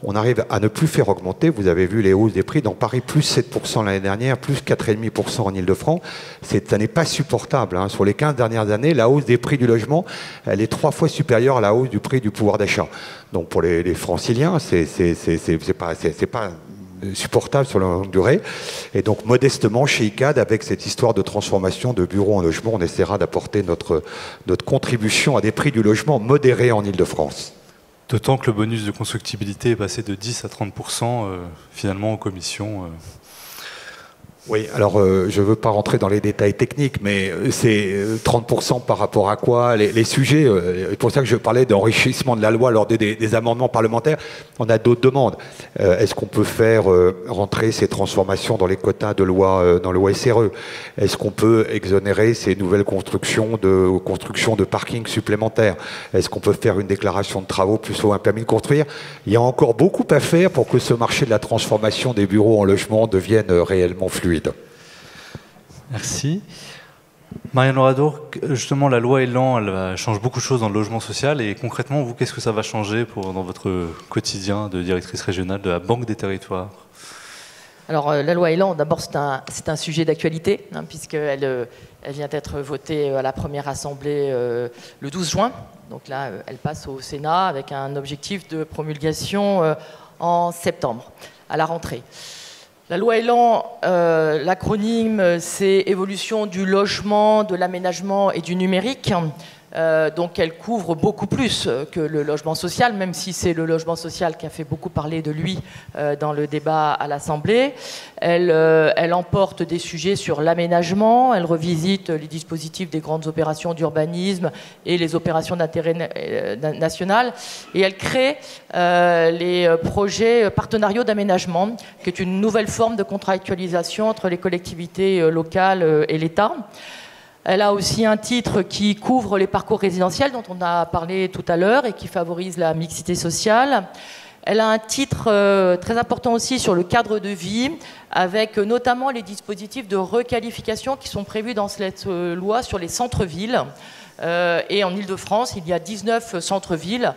on arrive à ne plus faire augmenter. Vous avez vu les hausses des prix dans Paris, plus 7% l'année dernière, plus 4,5% en Ile-de-France. Ça n'est pas supportable. Hein. Sur les 15 dernières années, la hausse des prix du logement, elle est 3 fois supérieure à la hausse du prix du pouvoir d'achat. Donc pour les Franciliens, c'est pas supportable sur la longue durée. Et donc modestement, chez ICAD, avec cette histoire de transformation de bureaux en logement, on essaiera d'apporter notre contribution à des prix du logement modérés en Ile-de-France. D'autant que le bonus de constructibilité est passé de 10 à 30% finalement en commission. Oui, alors je ne veux pas rentrer dans les détails techniques, mais c'est 30% par rapport à quoi? Les sujets, c'est pour ça que je parlais d'enrichissement de la loi lors des amendements parlementaires. On a d'autres demandes. Est-ce qu'on peut faire rentrer ces transformations dans les quotas de loi, dans le loi SRE? Est-ce qu'on peut exonérer ces nouvelles constructions de parkings supplémentaires? Est-ce qu'on peut faire une déclaration de travaux plus haut un permis de construire? Il y a encore beaucoup à faire pour que ce marché de la transformation des bureaux en logement devienne réellement fluide. Merci. Marianne Oradour, justement, la loi Elan, elle change beaucoup de choses dans le logement social. Et concrètement, vous, qu'est-ce que ça va changer dans votre quotidien de directrice régionale de la Banque des Territoires? Alors, la loi Elan, d'abord, c'est un sujet d'actualité, puisqu'elle vient d'être votée à la première assemblée le 12 juin. Donc là, elle passe au Sénat avec un objectif de promulgation en septembre, à la rentrée. La loi Elan, l'acronyme, c'est évolution du logement, de l'aménagement et du numérique. Donc elle couvre beaucoup plus que le logement social, même si c'est le logement social qui a fait beaucoup parler de lui dans le débat à l'Assemblée. Elle emporte des sujets sur l'aménagement, elle revisite les dispositifs des grandes opérations d'urbanisme et les opérations d'intérêt national, et elle crée les projets partenariaux d'aménagement, qui est une nouvelle forme de contractualisation entre les collectivités locales et l'État. Elle a aussi un titre qui couvre les parcours résidentiels dont on a parlé tout à l'heure et qui favorise la mixité sociale. Elle a un titre très important aussi sur le cadre de vie, avec notamment les dispositifs de requalification qui sont prévus dans cette loi sur les centres-villes. Et en Ile-de-France, il y a 19 centres-villes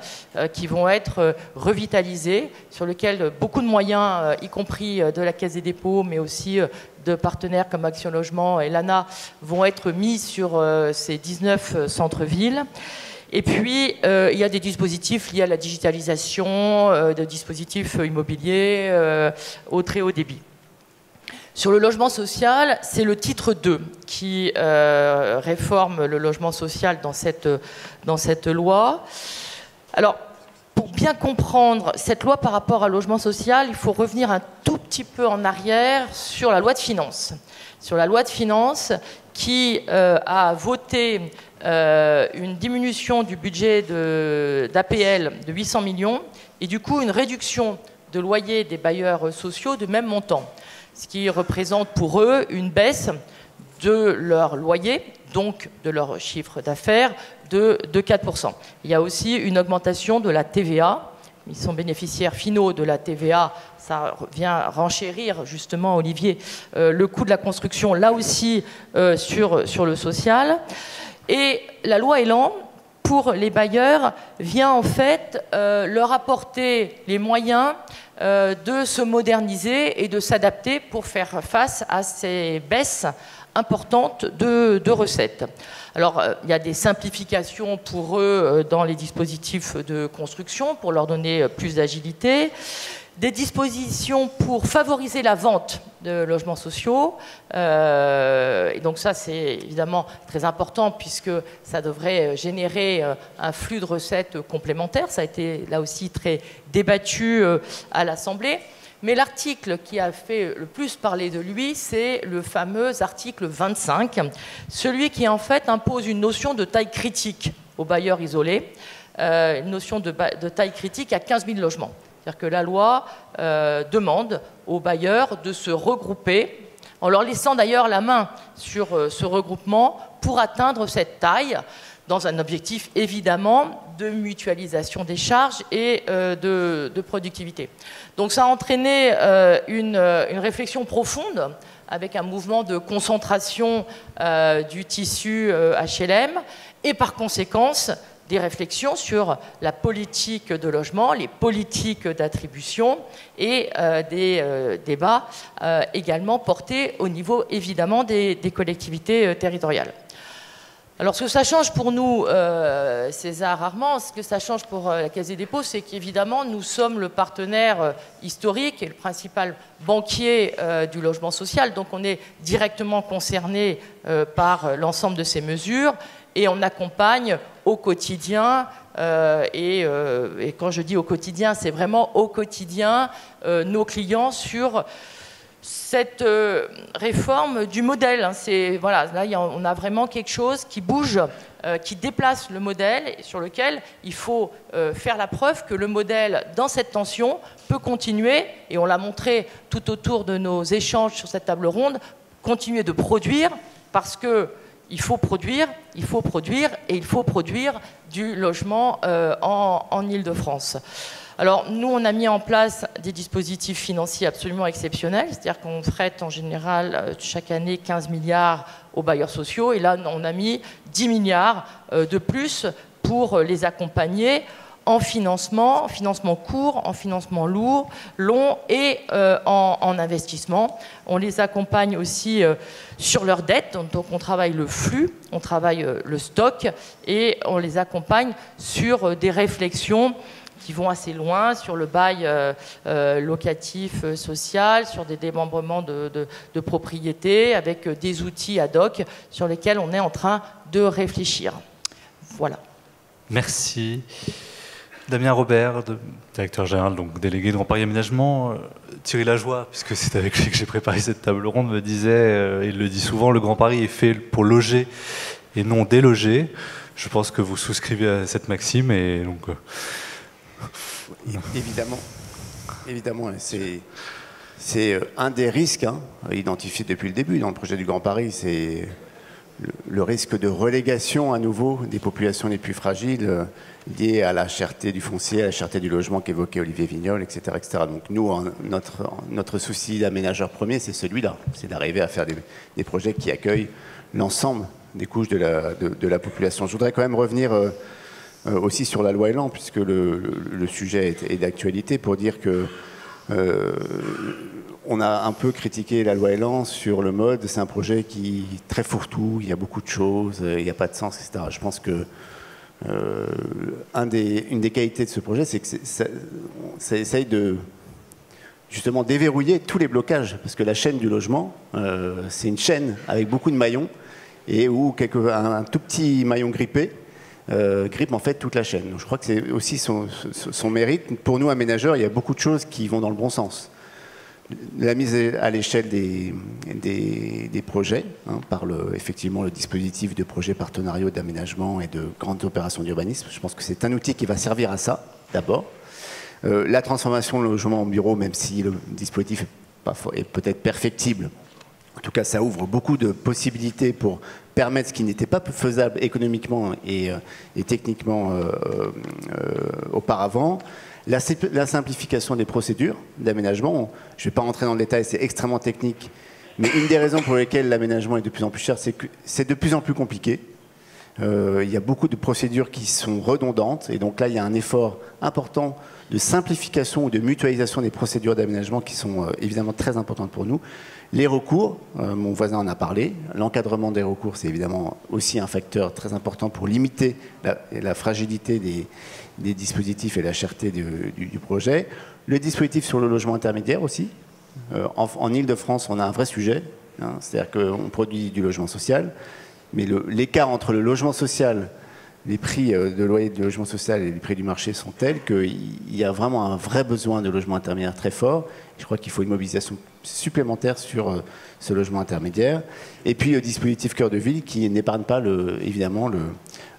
qui vont être revitalisés, sur lesquels beaucoup de moyens, y compris de la Caisse des dépôts, mais aussi de partenaires comme Action Logement et l'ANA, vont être mis sur ces 19 centres-villes. Et puis, il y a des dispositifs liés à la digitalisation, de dispositifs immobiliers au très haut débit. Sur le logement social, c'est le titre 2 qui réforme le logement social dans cette loi. Alors, pour bien comprendre cette loi par rapport à logement social, il faut revenir un tout petit peu en arrière sur la loi de finances. Sur la loi de finances qui a voté une diminution du budget d'APL de 800 millions et du coup une réduction de loyer des bailleurs sociaux de même montant. Ce qui représente pour eux une baisse de leur loyer, donc de leur chiffre d'affaires, de 4%. Il y a aussi une augmentation de la TVA ils sont bénéficiaires finaux de la TVA, ça vient renchérir justement, Olivier, le coût de la construction, là aussi sur le social. Et la loi Elan, pour les bailleurs, vient en fait leur apporter les moyens de se moderniser et de s'adapter pour faire face à ces baisses importantes de recettes. Alors, il y a des simplifications pour eux dans les dispositifs de construction, pour leur donner plus d'agilité, des dispositions pour favoriser la vente de logements sociaux. Et donc ça, c'est évidemment très important puisque ça devrait générer un flux de recettes complémentaires. Ça a été là aussi très débattu à l'Assemblée. Mais l'article qui a fait le plus parler de lui, c'est le fameux article 25, celui qui en fait impose une notion de taille critique aux bailleurs isolés, une notion de taille critique à 15 000 logements. C'est-à-dire que la loi demande aux bailleurs de se regrouper, en leur laissant d'ailleurs la main sur ce regroupement pour atteindre cette taille, dans un objectif évidemment de mutualisation des charges et de productivité. Donc ça a entraîné une réflexion profonde avec un mouvement de concentration du tissu HLM et par conséquence des réflexions sur la politique de logement, les politiques d'attribution et des débats également portés au niveau évidemment des collectivités territoriales. Alors ce que ça change pour nous, César Armand, ce que ça change pour la Caisse des dépôts, c'est qu'évidemment nous sommes le partenaire historique et le principal banquier du logement social, donc on est directement concerné par l'ensemble de ces mesures et on accompagne au quotidien, et quand je dis au quotidien, c'est vraiment au quotidien nos clients sur cette réforme du modèle. Voilà, là, on a vraiment quelque chose qui bouge, qui déplace le modèle, et sur lequel il faut faire la preuve que le modèle, dans cette tension, peut continuer, et on l'a montré tout autour de nos échanges sur cette table ronde, continuer de produire, parce que il faut produire, et il faut produire du logement en Île-de-France. Alors, nous, on a mis en place des dispositifs financiers absolument exceptionnels, c'est-à-dire qu'on prête en général chaque année 15 milliards aux bailleurs sociaux, et là, on a mis 10 milliards de plus pour les accompagner en financement court, en financement lourd, long et en investissement. On les accompagne aussi sur leurs dettes, donc on travaille le flux, on travaille le stock et on les accompagne sur des réflexions qui vont assez loin sur le bail locatif social, sur des démembrements de propriétés, avec des outils ad hoc sur lesquels on est en train de réfléchir. Voilà. Merci. Damien Robert, directeur général, donc délégué de Grand Paris Aménagement. Thierry Lajoie, puisque c'est avec lui que j'ai préparé cette table ronde, me disait, il le dit souvent, le Grand Paris est fait pour loger et non déloger. Je pense que vous souscrivez à cette maxime et donc... Évidemment, c'est un des risques identifiés depuis le début dans le projet du Grand Paris, c'est le risque de relégation à nouveau des populations les plus fragiles liées à la cherté du foncier, à la cherté du logement qu'évoquait Olivier Vignol, etc., etc. Donc nous, notre souci d'aménageur premier, c'est celui-là, c'est d'arriver à faire des projets qui accueillent l'ensemble des couches de la population. Je voudrais quand même revenir aussi sur la loi Elan, puisque le sujet est d'actualité, pour dire que on a un peu critiqué la loi Elan sur le mode, c'est un projet qui est très fourre-tout, il y a beaucoup de choses, il n'y a pas de sens, etc. Je pense que une des qualités de ce projet, c'est que ça essaye de justement déverrouiller tous les blocages, parce que la chaîne du logement, c'est une chaîne avec beaucoup de maillons, et où un tout petit maillon grippé grippe en fait toute la chaîne. Donc, je crois que c'est aussi son mérite. Pour nous, aménageurs, il y a beaucoup de choses qui vont dans le bon sens. La mise à l'échelle des projets, par effectivement le dispositif de projets partenariaux d'aménagement et de grandes opérations d'urbanisme. Je pense que c'est un outil qui va servir à ça, d'abord. La transformation de logement en bureau, même si le dispositif est peut-être perfectible, en tout cas, ça ouvre beaucoup de possibilités pour permettre ce qui n'était pas faisable économiquement et techniquement auparavant. La simplification des procédures d'aménagement, je ne vais pas rentrer dans le détail, c'est extrêmement technique, mais une des raisons pour lesquelles l'aménagement est de plus en plus cher, c'est que c'est de plus en plus compliqué. Il y a beaucoup de procédures qui sont redondantes, et donc là, il y a un effort important de simplification ou de mutualisation des procédures d'aménagement qui sont évidemment très importantes pour nous. Les recours, mon voisin en a parlé, l'encadrement des recours, c'est évidemment aussi un facteur très important pour limiter la fragilité des dispositifs et la cherté du projet. Le dispositif sur le logement intermédiaire aussi. En Ile-de-France, on a un vrai sujet, hein, c'est-à-dire qu'on produit du logement social, mais l'écart entre le logement social, les prix de loyer de logement social et les prix du marché sont tels qu'il y a vraiment un vrai besoin de logement intermédiaire très fort. Je crois qu'il faut une mobilisation supplémentaire sur ce logement intermédiaire. Et puis le dispositif Cœur de Ville qui n'épargne pas évidemment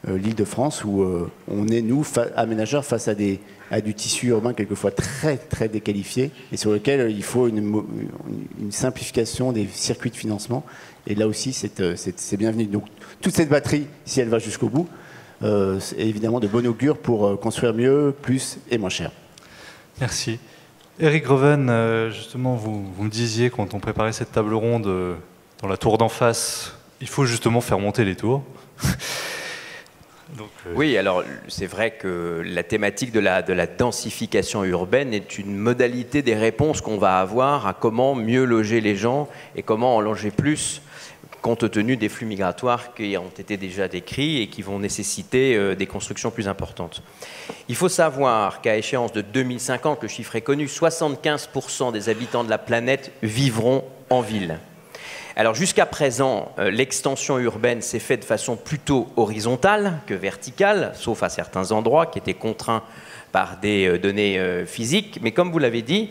l'Île-de-France où on est, nous, aménageurs, face à du tissu urbain quelquefois très, très déqualifié et sur lequel il faut une simplification des circuits de financement. Et là aussi, c'est bienvenu. Donc toute cette batterie, si elle va jusqu'au bout, c'est évidemment de bon augure pour construire mieux, plus et moins cher. Merci. Eric Greven, justement, vous me disiez quand on préparait cette table ronde dans la tour d'en face, il faut justement faire monter les tours. Donc, oui, alors c'est vrai que la thématique de la densification urbaine est une modalité des réponses qu'on va avoir à comment mieux loger les gens et comment en loger plus, compte tenu des flux migratoires qui ont été déjà décrits et qui vont nécessiter des constructions plus importantes. Il faut savoir qu'à échéance de 2050, le chiffre est connu, 75% des habitants de la planète vivront en ville. Alors jusqu'à présent, l'extension urbaine s'est faite de façon plutôt horizontale que verticale, sauf à certains endroits qui étaient contraints par des données physiques. Mais comme vous l'avez dit,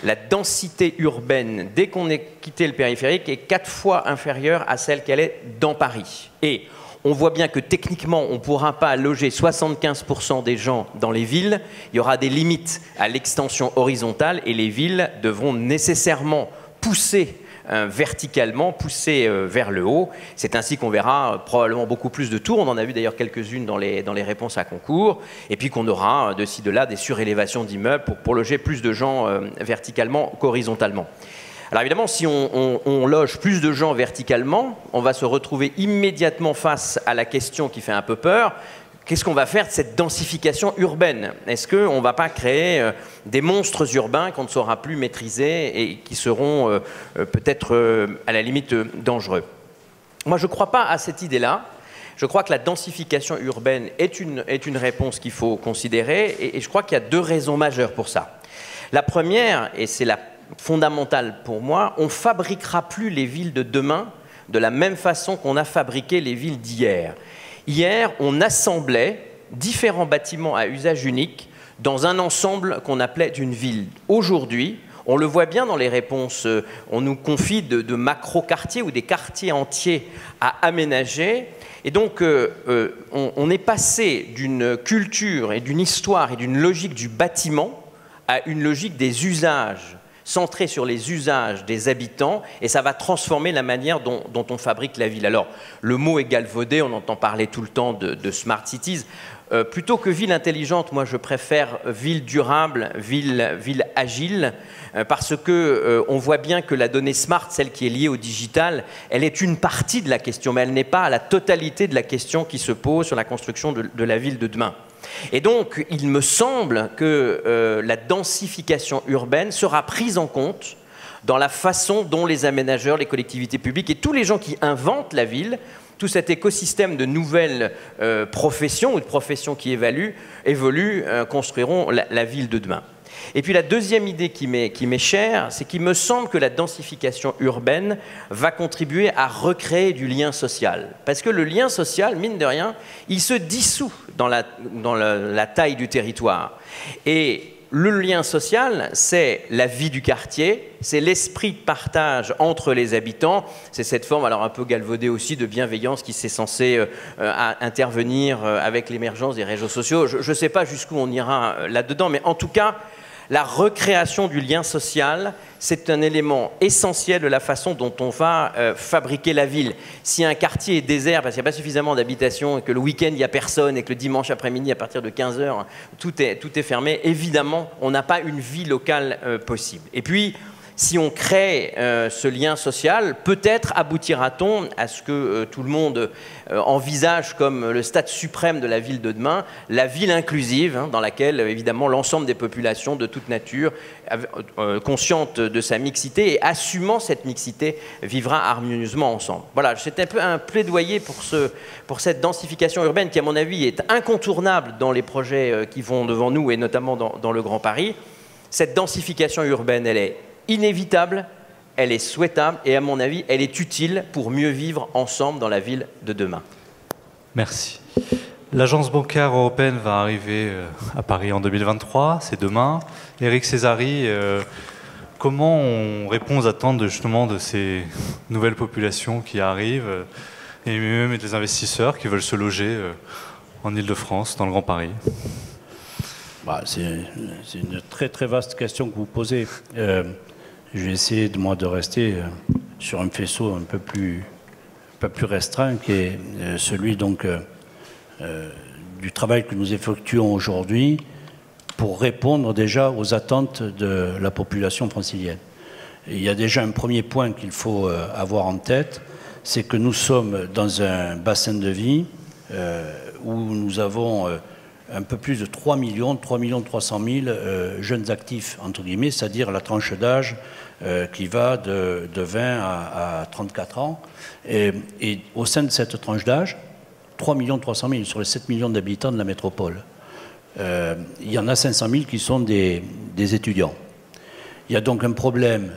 la densité urbaine, dès qu'on a quitté le périphérique, est 4 fois inférieure à celle qu'elle est dans Paris. Et on voit bien que techniquement, on ne pourra pas loger 75% des gens dans les villes. Il y aura des limites à l'extension horizontale et les villes devront nécessairement pousser verticalement, poussé vers le haut. C'est ainsi qu'on verra probablement beaucoup plus de tours. On en a vu d'ailleurs quelques-unes dans les réponses à concours. Et puis qu'on aura de ci, de là des surélévations d'immeubles pour loger plus de gens verticalement qu'horizontalement. Alors évidemment, si on loge plus de gens verticalement, on va se retrouver immédiatement face à la question qui fait un peu peur. Qu'est-ce qu'on va faire de cette densification urbaine? Est-ce qu'on ne va pas créer des monstres urbains qu'on ne saura plus maîtriser et qui seront peut-être à la limite dangereux? Moi, je ne crois pas à cette idée-là. Je crois que la densification urbaine est une réponse qu'il faut considérer et je crois qu'il y a 2 raisons majeures pour ça. La première, et c'est la fondamentale pour moi, on ne fabriquera plus les villes de demain de la même façon qu'on a fabriqué les villes d'hier. Hier, on assemblait différents bâtiments à usage unique dans un ensemble qu'on appelait une ville. Aujourd'hui, on le voit bien dans les réponses, on nous confie de macro-quartiers ou des quartiers entiers à aménager. Et donc, on est passé d'une culture et d'une histoire et d'une logique du bâtiment à une logique des usages, centré sur les usages des habitants, et ça va transformer la manière dont on fabrique la ville. Alors, le mot est galvaudé, on entend parler tout le temps de smart cities. Plutôt que ville intelligente, moi je préfère ville durable, ville agile, parce que on voit bien que la donnée smart, celle qui est liée au digital, elle est une partie de la question, mais elle n'est pas la totalité de la question qui se pose sur la construction de la ville de demain. Et donc, il me semble que la densification urbaine sera prise en compte dans la façon dont les aménageurs, les collectivités publiques et tous les gens qui inventent la ville, tout cet écosystème de nouvelles professions ou de professions qui évoluent construiront la ville de demain. Et puis la deuxième idée qui m'est chère, c'est qu'il me semble que la densification urbaine va contribuer à recréer du lien social. Parce que le lien social, mine de rien, il se dissout dans la taille du territoire. Et le lien social, c'est la vie du quartier, c'est l'esprit de partage entre les habitants, c'est cette forme, alors un peu galvaudée aussi, de bienveillance qui s'est censée intervenir avec l'émergence des réseaux sociaux. Je ne sais pas jusqu'où on ira là-dedans, mais en tout cas, La recréation du lien social, c'est un élément essentiel de la façon dont on va fabriquer la ville. Si un quartier est désert parce qu'il n'y a pas suffisamment d'habitations et que le week-end il n'y a personne et que le dimanche après-midi à partir de 15h tout est fermé, évidemment on n'a pas une vie locale possible. Et puis si on crée ce lien social, peut-être aboutira-t-on à ce que tout le monde envisage comme le stade suprême de la ville de demain, la ville inclusive, dans laquelle évidemment l'ensemble des populations de toute nature, conscientes de sa mixité et assumant cette mixité, vivra harmonieusement ensemble. Voilà, c'est un peu un plaidoyer pour cette densification urbaine qui, à mon avis, est incontournable dans les projets qui vont devant nous et notamment dans le Grand Paris. Cette densification urbaine, elle est inévitable, elle est souhaitable et à mon avis, elle est utile pour mieux vivre ensemble dans la ville de demain. Merci. L'agence bancaire européenne va arriver à Paris en 2023, c'est demain. Éric Césari, comment on répond aux attentes justement de ces nouvelles populations qui arrivent et même des investisseurs qui veulent se loger en Île-de-France, dans le Grand Paris? C'est une très très vaste question que vous posez. Je vais essayer de rester sur un faisceau un peu plus restreint, qui est celui donc du travail que nous effectuons aujourd'hui pour répondre déjà aux attentes de la population francilienne. Et il y a déjà un premier point qu'il faut avoir en tête, c'est que nous sommes dans un bassin de vie où nous avons un peu plus de 3 300 000 jeunes actifs, entre guillemets, c'est-à-dire la tranche d'âge qui va de 20 à 34 ans. Et au sein de cette tranche d'âge, 3 300 000 sur les 7 millions d'habitants de la métropole. Il y en a 500 000 qui sont des étudiants. Il y a donc un problème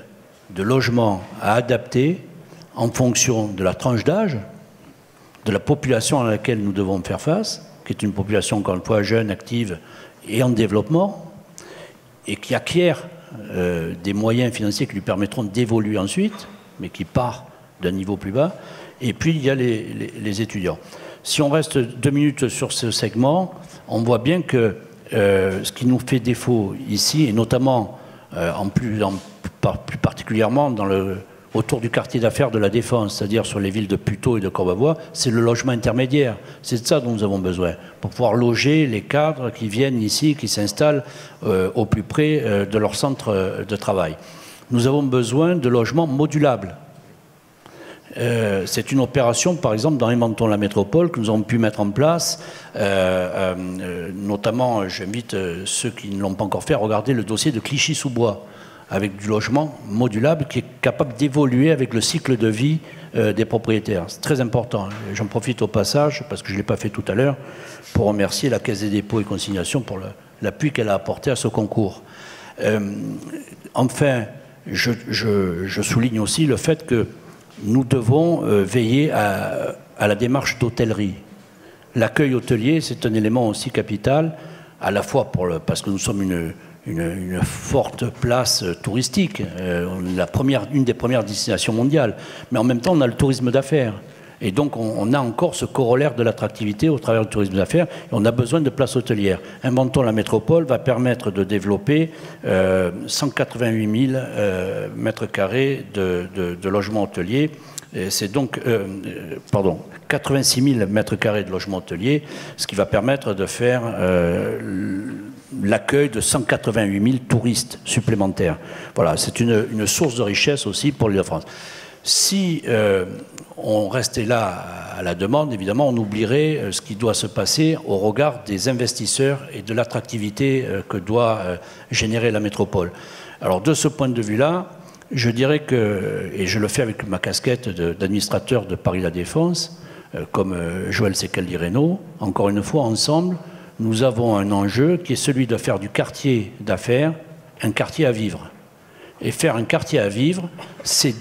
de logement à adapter en fonction de la tranche d'âge, de la population à laquelle nous devons faire face, qui est une population, encore une fois, jeune, active et en développement, et qui acquiert des moyens financiers qui lui permettront d'évoluer ensuite, mais qui part d'un niveau plus bas. Et puis, il y a les étudiants. Si on reste 2 minutes sur ce segment, on voit bien que ce qui nous fait défaut ici, et notamment plus particulièrement autour du quartier d'affaires de la Défense, c'est-à-dire sur les villes de Puteaux et de Courbevoie, c'est le logement intermédiaire. C'est de ça dont nous avons besoin, pour pouvoir loger les cadres qui viennent ici, qui s'installent au plus près de leur centre de travail. Nous avons besoin de logements modulables. C'est une opération, par exemple, dans Inventons la métropole, que nous avons pu mettre en place. Notamment, j'invite ceux qui ne l'ont pas encore fait à regarder le dossier de Clichy-sous-Bois, avec du logement modulable qui est capable d'évoluer avec le cycle de vie des propriétaires. C'est très important. J'en profite au passage, parce que je ne l'ai pas fait tout à l'heure, pour remercier la Caisse des dépôts et consignations pour l'appui qu'elle a apporté à ce concours. Enfin, je souligne aussi le fait que nous devons veiller à la démarche d'hôtellerie. L'accueil hôtelier, c'est un élément aussi capital, à la fois parce que nous sommes une forte place touristique, une des premières destinations mondiales, mais en même temps on a le tourisme d'affaires. Et donc on a encore ce corollaire de l'attractivité au travers du tourisme d'affaires, et on a besoin de places hôtelières. Inventons la métropole va permettre de développer 188 000 mètres carrés de logements hôteliers. C'est donc 86 000 mètres carrés de logements hôteliers, ce qui va permettre de faire l'accueil de 188 000 touristes supplémentaires. Voilà, c'est une source de richesse aussi pour l'Île-de-France. Si on restait là à la demande, évidemment, on oublierait ce qui doit se passer au regard des investisseurs et de l'attractivité que doit générer la métropole. Alors, de ce point de vue-là, je dirais que, et je le fais avec ma casquette d'administrateur de Paris La Défense, comme Joël Secaldi-Reynaud, encore une fois, ensemble, nous avons un enjeu qui est celui de faire du quartier d'affaires un quartier à vivre. Et faire un quartier à vivre, c'est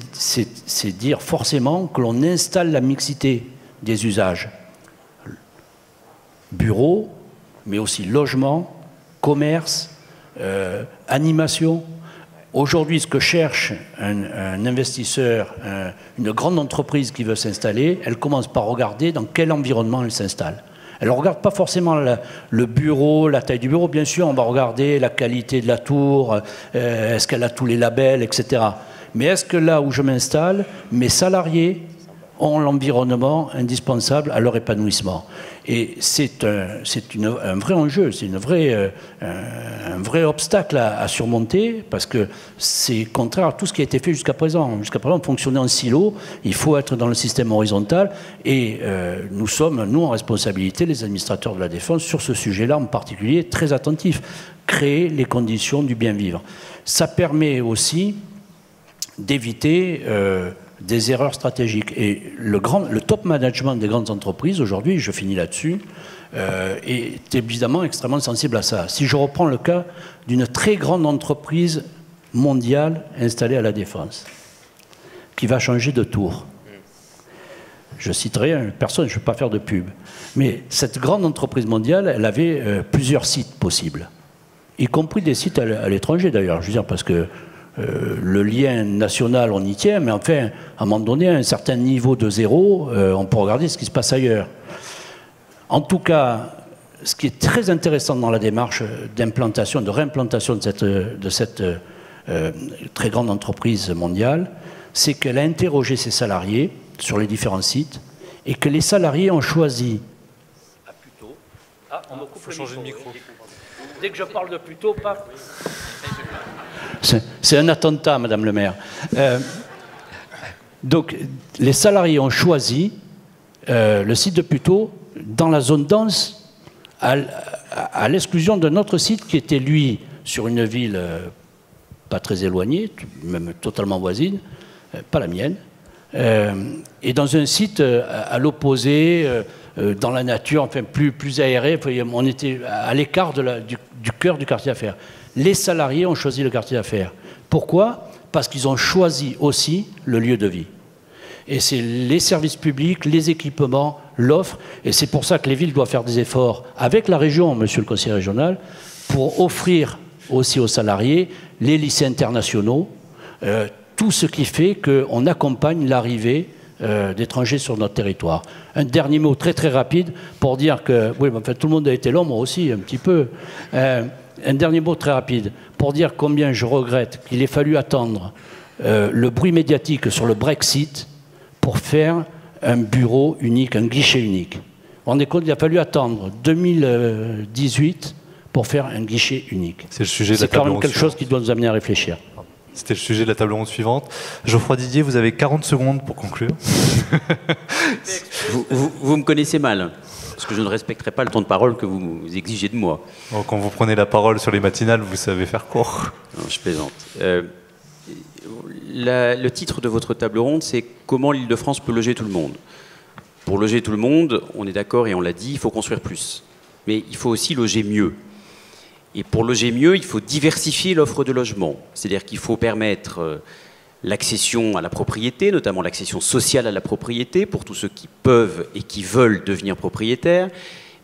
dire forcément que l'on installe la mixité des usages. Bureaux, mais aussi logement, commerce, animation. Aujourd'hui, ce que cherche un investisseur, une grande entreprise qui veut s'installer, elle commence par regarder dans quel environnement elle s'installe. Elle ne regarde pas forcément le bureau, la taille du bureau. Bien sûr, on va regarder la qualité de la tour, est-ce qu'elle a tous les labels, etc. Mais est-ce que là où je m'installe, mes salariés ont l'environnement indispensable à leur épanouissement? Et c'est un vrai enjeu, c'est un vrai obstacle à surmonter, parce que c'est contraire à tout ce qui a été fait jusqu'à présent. Jusqu'à présent, on fonctionnait en silo, il faut être dans le système horizontal, et nous sommes, nous, en responsabilité, les administrateurs de la défense, sur ce sujet-là en particulier, très attentifs. Créer les conditions du bien vivre. Ça permet aussi d'éviter des erreurs stratégiques. Et le top management des grandes entreprises, aujourd'hui, je finis là-dessus, est évidemment extrêmement sensible à ça. Si je reprends le cas d'une très grande entreprise mondiale installée à la Défense, qui va changer de tour. Je citerai personne, je ne vais pas faire de pub. Mais cette grande entreprise mondiale, elle avait plusieurs sites possibles, y compris des sites à l'étranger d'ailleurs. Je veux dire, parce que le lien national, on y tient, mais enfin, à un moment donné, à un certain niveau de zéro, on peut regarder ce qui se passe ailleurs. En tout cas, ce qui est très intéressant dans la démarche d'implantation, de réimplantation de cette très grande entreprise mondiale, c'est qu'elle a interrogé ses salariés sur les différents sites et que les salariés ont choisi... on me coupe le changer de micro. Dès que je parle de plus tôt, pas... C'est un attentat, Madame le maire. Donc, les salariés ont choisi le site de Puteaux dans la zone dense, à l'exclusion d'un autre site qui était, lui, sur une ville pas très éloignée, même totalement voisine, pas la mienne, et dans un site à l'opposé, dans la nature, enfin plus aéré. On était à l'écart du cœur du quartier d'affaires. Les salariés ont choisi le quartier d'affaires. Pourquoi? Parce qu'ils ont choisi aussi le lieu de vie. Et c'est les services publics, les équipements, l'offre. Et c'est pour ça que les villes doivent faire des efforts avec la région, monsieur le conseiller régional, pour offrir aussi aux salariés les lycées internationaux, tout ce qui fait qu'on accompagne l'arrivée d'étrangers sur notre territoire. Un dernier mot très très rapide pour dire que... Oui, en fait, tout le monde a été long, moi aussi, un petit peu. Un dernier mot très rapide pour dire combien je regrette qu'il ait fallu attendre le bruit médiatique sur le Brexit pour faire un bureau unique, un guichet unique. Vous vous rendez compte, il a fallu attendre 2018 pour faire un guichet unique. C'est le sujet de la table ronde. C'est quand même quelque chose qui doit nous amener à réfléchir. C'était le sujet de la table ronde suivante. Geoffroy Didier, vous avez 40 secondes pour conclure. Vous me connaissez mal, parce que je ne respecterai pas le temps de parole que vous exigez de moi. Bon, quand vous prenez la parole sur les matinales, vous savez faire court. Non, je plaisante. Le titre de votre table ronde, c'est « Comment l'Île-de-France peut loger tout le monde ?» Pour loger tout le monde, on est d'accord et on l'a dit, il faut construire plus. Mais il faut aussi loger mieux. Et pour loger mieux, il faut diversifier l'offre de logement. C'est-à-dire qu'il faut permettre l'accession à la propriété, notamment l'accession sociale à la propriété, pour tous ceux qui peuvent et qui veulent devenir propriétaires.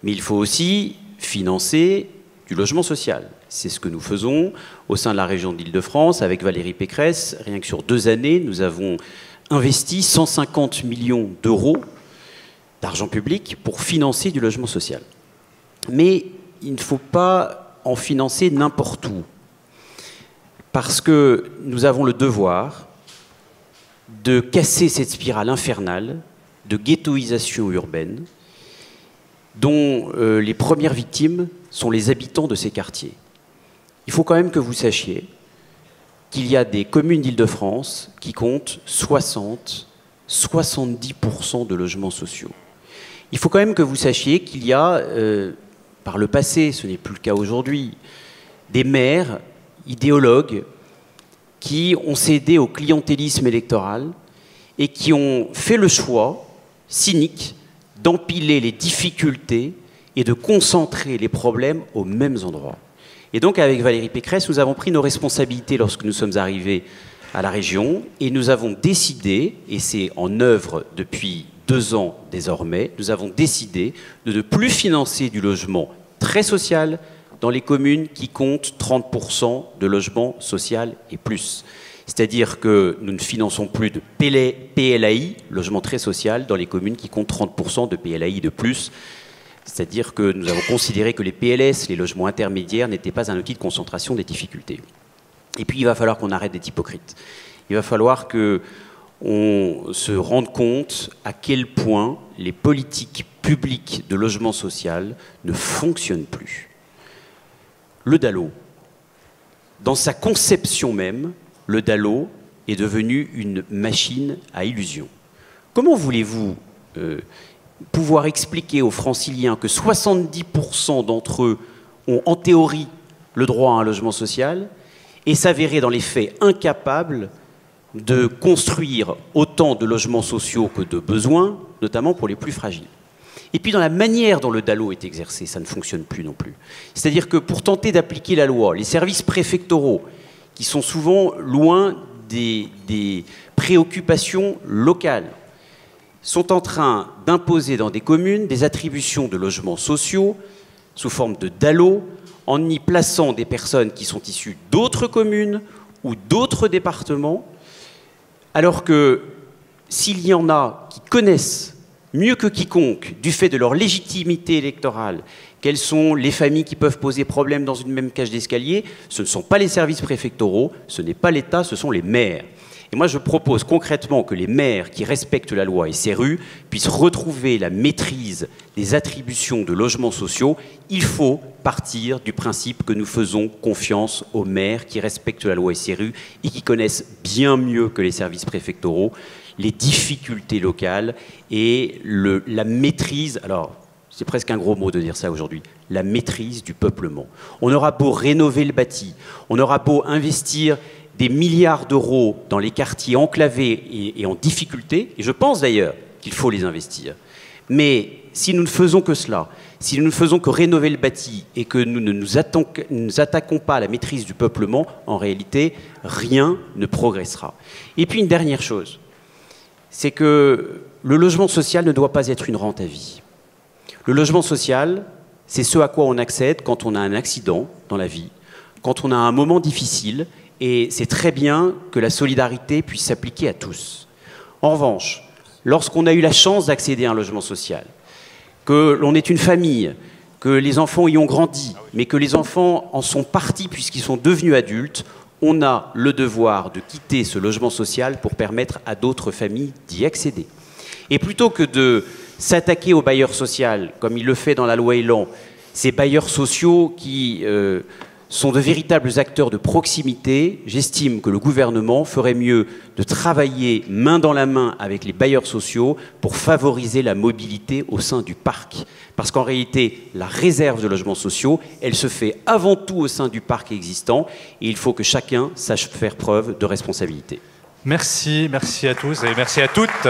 Mais il faut aussi financer du logement social. C'est ce que nous faisons au sein de la région d'Île-de-France avec Valérie Pécresse. Rien que sur 2 années, nous avons investi 150 millions d'euros d'argent public pour financer du logement social. Mais il ne faut pas en financer n'importe où. Parce que nous avons le devoir de casser cette spirale infernale de ghettoisation urbaine dont les premières victimes sont les habitants de ces quartiers. Il faut quand même que vous sachiez qu'il y a des communes d'Île-de-France qui comptent 70% de logements sociaux. Il faut quand même que vous sachiez qu'il y a, par le passé, ce n'est plus le cas aujourd'hui, des maires idéologues qui ont cédé au clientélisme électoral et qui ont fait le choix cynique d'empiler les difficultés et de concentrer les problèmes aux mêmes endroits. Et donc, avec Valérie Pécresse, nous avons pris nos responsabilités lorsque nous sommes arrivés à la région et nous avons décidé, et c'est en œuvre depuis 2 ans désormais, nous avons décidé de ne plus financer du logement très social dans les communes qui comptent 30% de logement social et plus. C'est-à-dire que nous ne finançons plus de PLAI, logement très social, dans les communes qui comptent 30% de PLAI de plus. C'est-à-dire que nous avons considéré que les PLS, les logements intermédiaires, n'étaient pas un outil de concentration des difficultés. Et puis il va falloir qu'on arrête d'être hypocrite. Il va falloir qu'on se rende compte à quel point les politiques publiques de logement social ne fonctionnent plus. Le DALO, dans sa conception même, le DALO est devenu une machine à illusion. Comment voulez-vous pouvoir expliquer aux franciliens que 70% d'entre eux ont en théorie le droit à un logement social et s'avérer dans les faits incapables de construire autant de logements sociaux que de besoins, notamment pour les plus fragiles. Et puis dans la manière dont le DALO est exercé, ça ne fonctionne plus non plus. C'est-à-dire que pour tenter d'appliquer la loi, les services préfectoraux, qui sont souvent loin des préoccupations locales, sont en train d'imposer dans des communes des attributions de logements sociaux sous forme de DALO, en y plaçant des personnes qui sont issues d'autres communes ou d'autres départements, alors que s'il y en a qui connaissent mieux que quiconque, du fait de leur légitimité électorale, quelles sont les familles qui peuvent poser problème dans une même cage d'escalier, ce ne sont pas les services préfectoraux, ce n'est pas l'État, ce sont les maires. Et moi, je propose concrètement que les maires qui respectent la loi et SRU puissent retrouver la maîtrise des attributions de logements sociaux. Il faut partir du principe que nous faisons confiance aux maires qui respectent la loi SRU et qui connaissent bien mieux que les services préfectoraux les difficultés locales et la maîtrise, alors c'est presque un gros mot de dire ça aujourd'hui, la maîtrise du peuplement. On aura beau rénover le bâti, on aura beau investir des milliards d'euros dans les quartiers enclavés et en difficulté, et je pense d'ailleurs qu'il faut les investir. Mais si nous ne faisons que cela, si nous ne faisons que rénover le bâti et que nous ne nous attaquons pas à la maîtrise du peuplement, en réalité, rien ne progressera. Et puis une dernière chose, c'est que le logement social ne doit pas être une rente à vie. Le logement social, c'est ce à quoi on accède quand on a un accident dans la vie, quand on a un moment difficile, et c'est très bien que la solidarité puisse s'appliquer à tous. En revanche, lorsqu'on a eu la chance d'accéder à un logement social, que l'on est une famille, que les enfants y ont grandi, mais que les enfants en sont partis puisqu'ils sont devenus adultes, on a le devoir de quitter ce logement social pour permettre à d'autres familles d'y accéder. Et plutôt que de s'attaquer aux bailleurs sociaux, comme il le fait dans la loi Elan, ces bailleurs sociaux qui sont de véritables acteurs de proximité, j'estime que le gouvernement ferait mieux de travailler main dans la main avec les bailleurs sociaux pour favoriser la mobilité au sein du parc. Parce qu'en réalité, la réserve de logements sociaux, elle se fait avant tout au sein du parc existant et il faut que chacun sache faire preuve de responsabilité. Merci à tous et merci à toutes.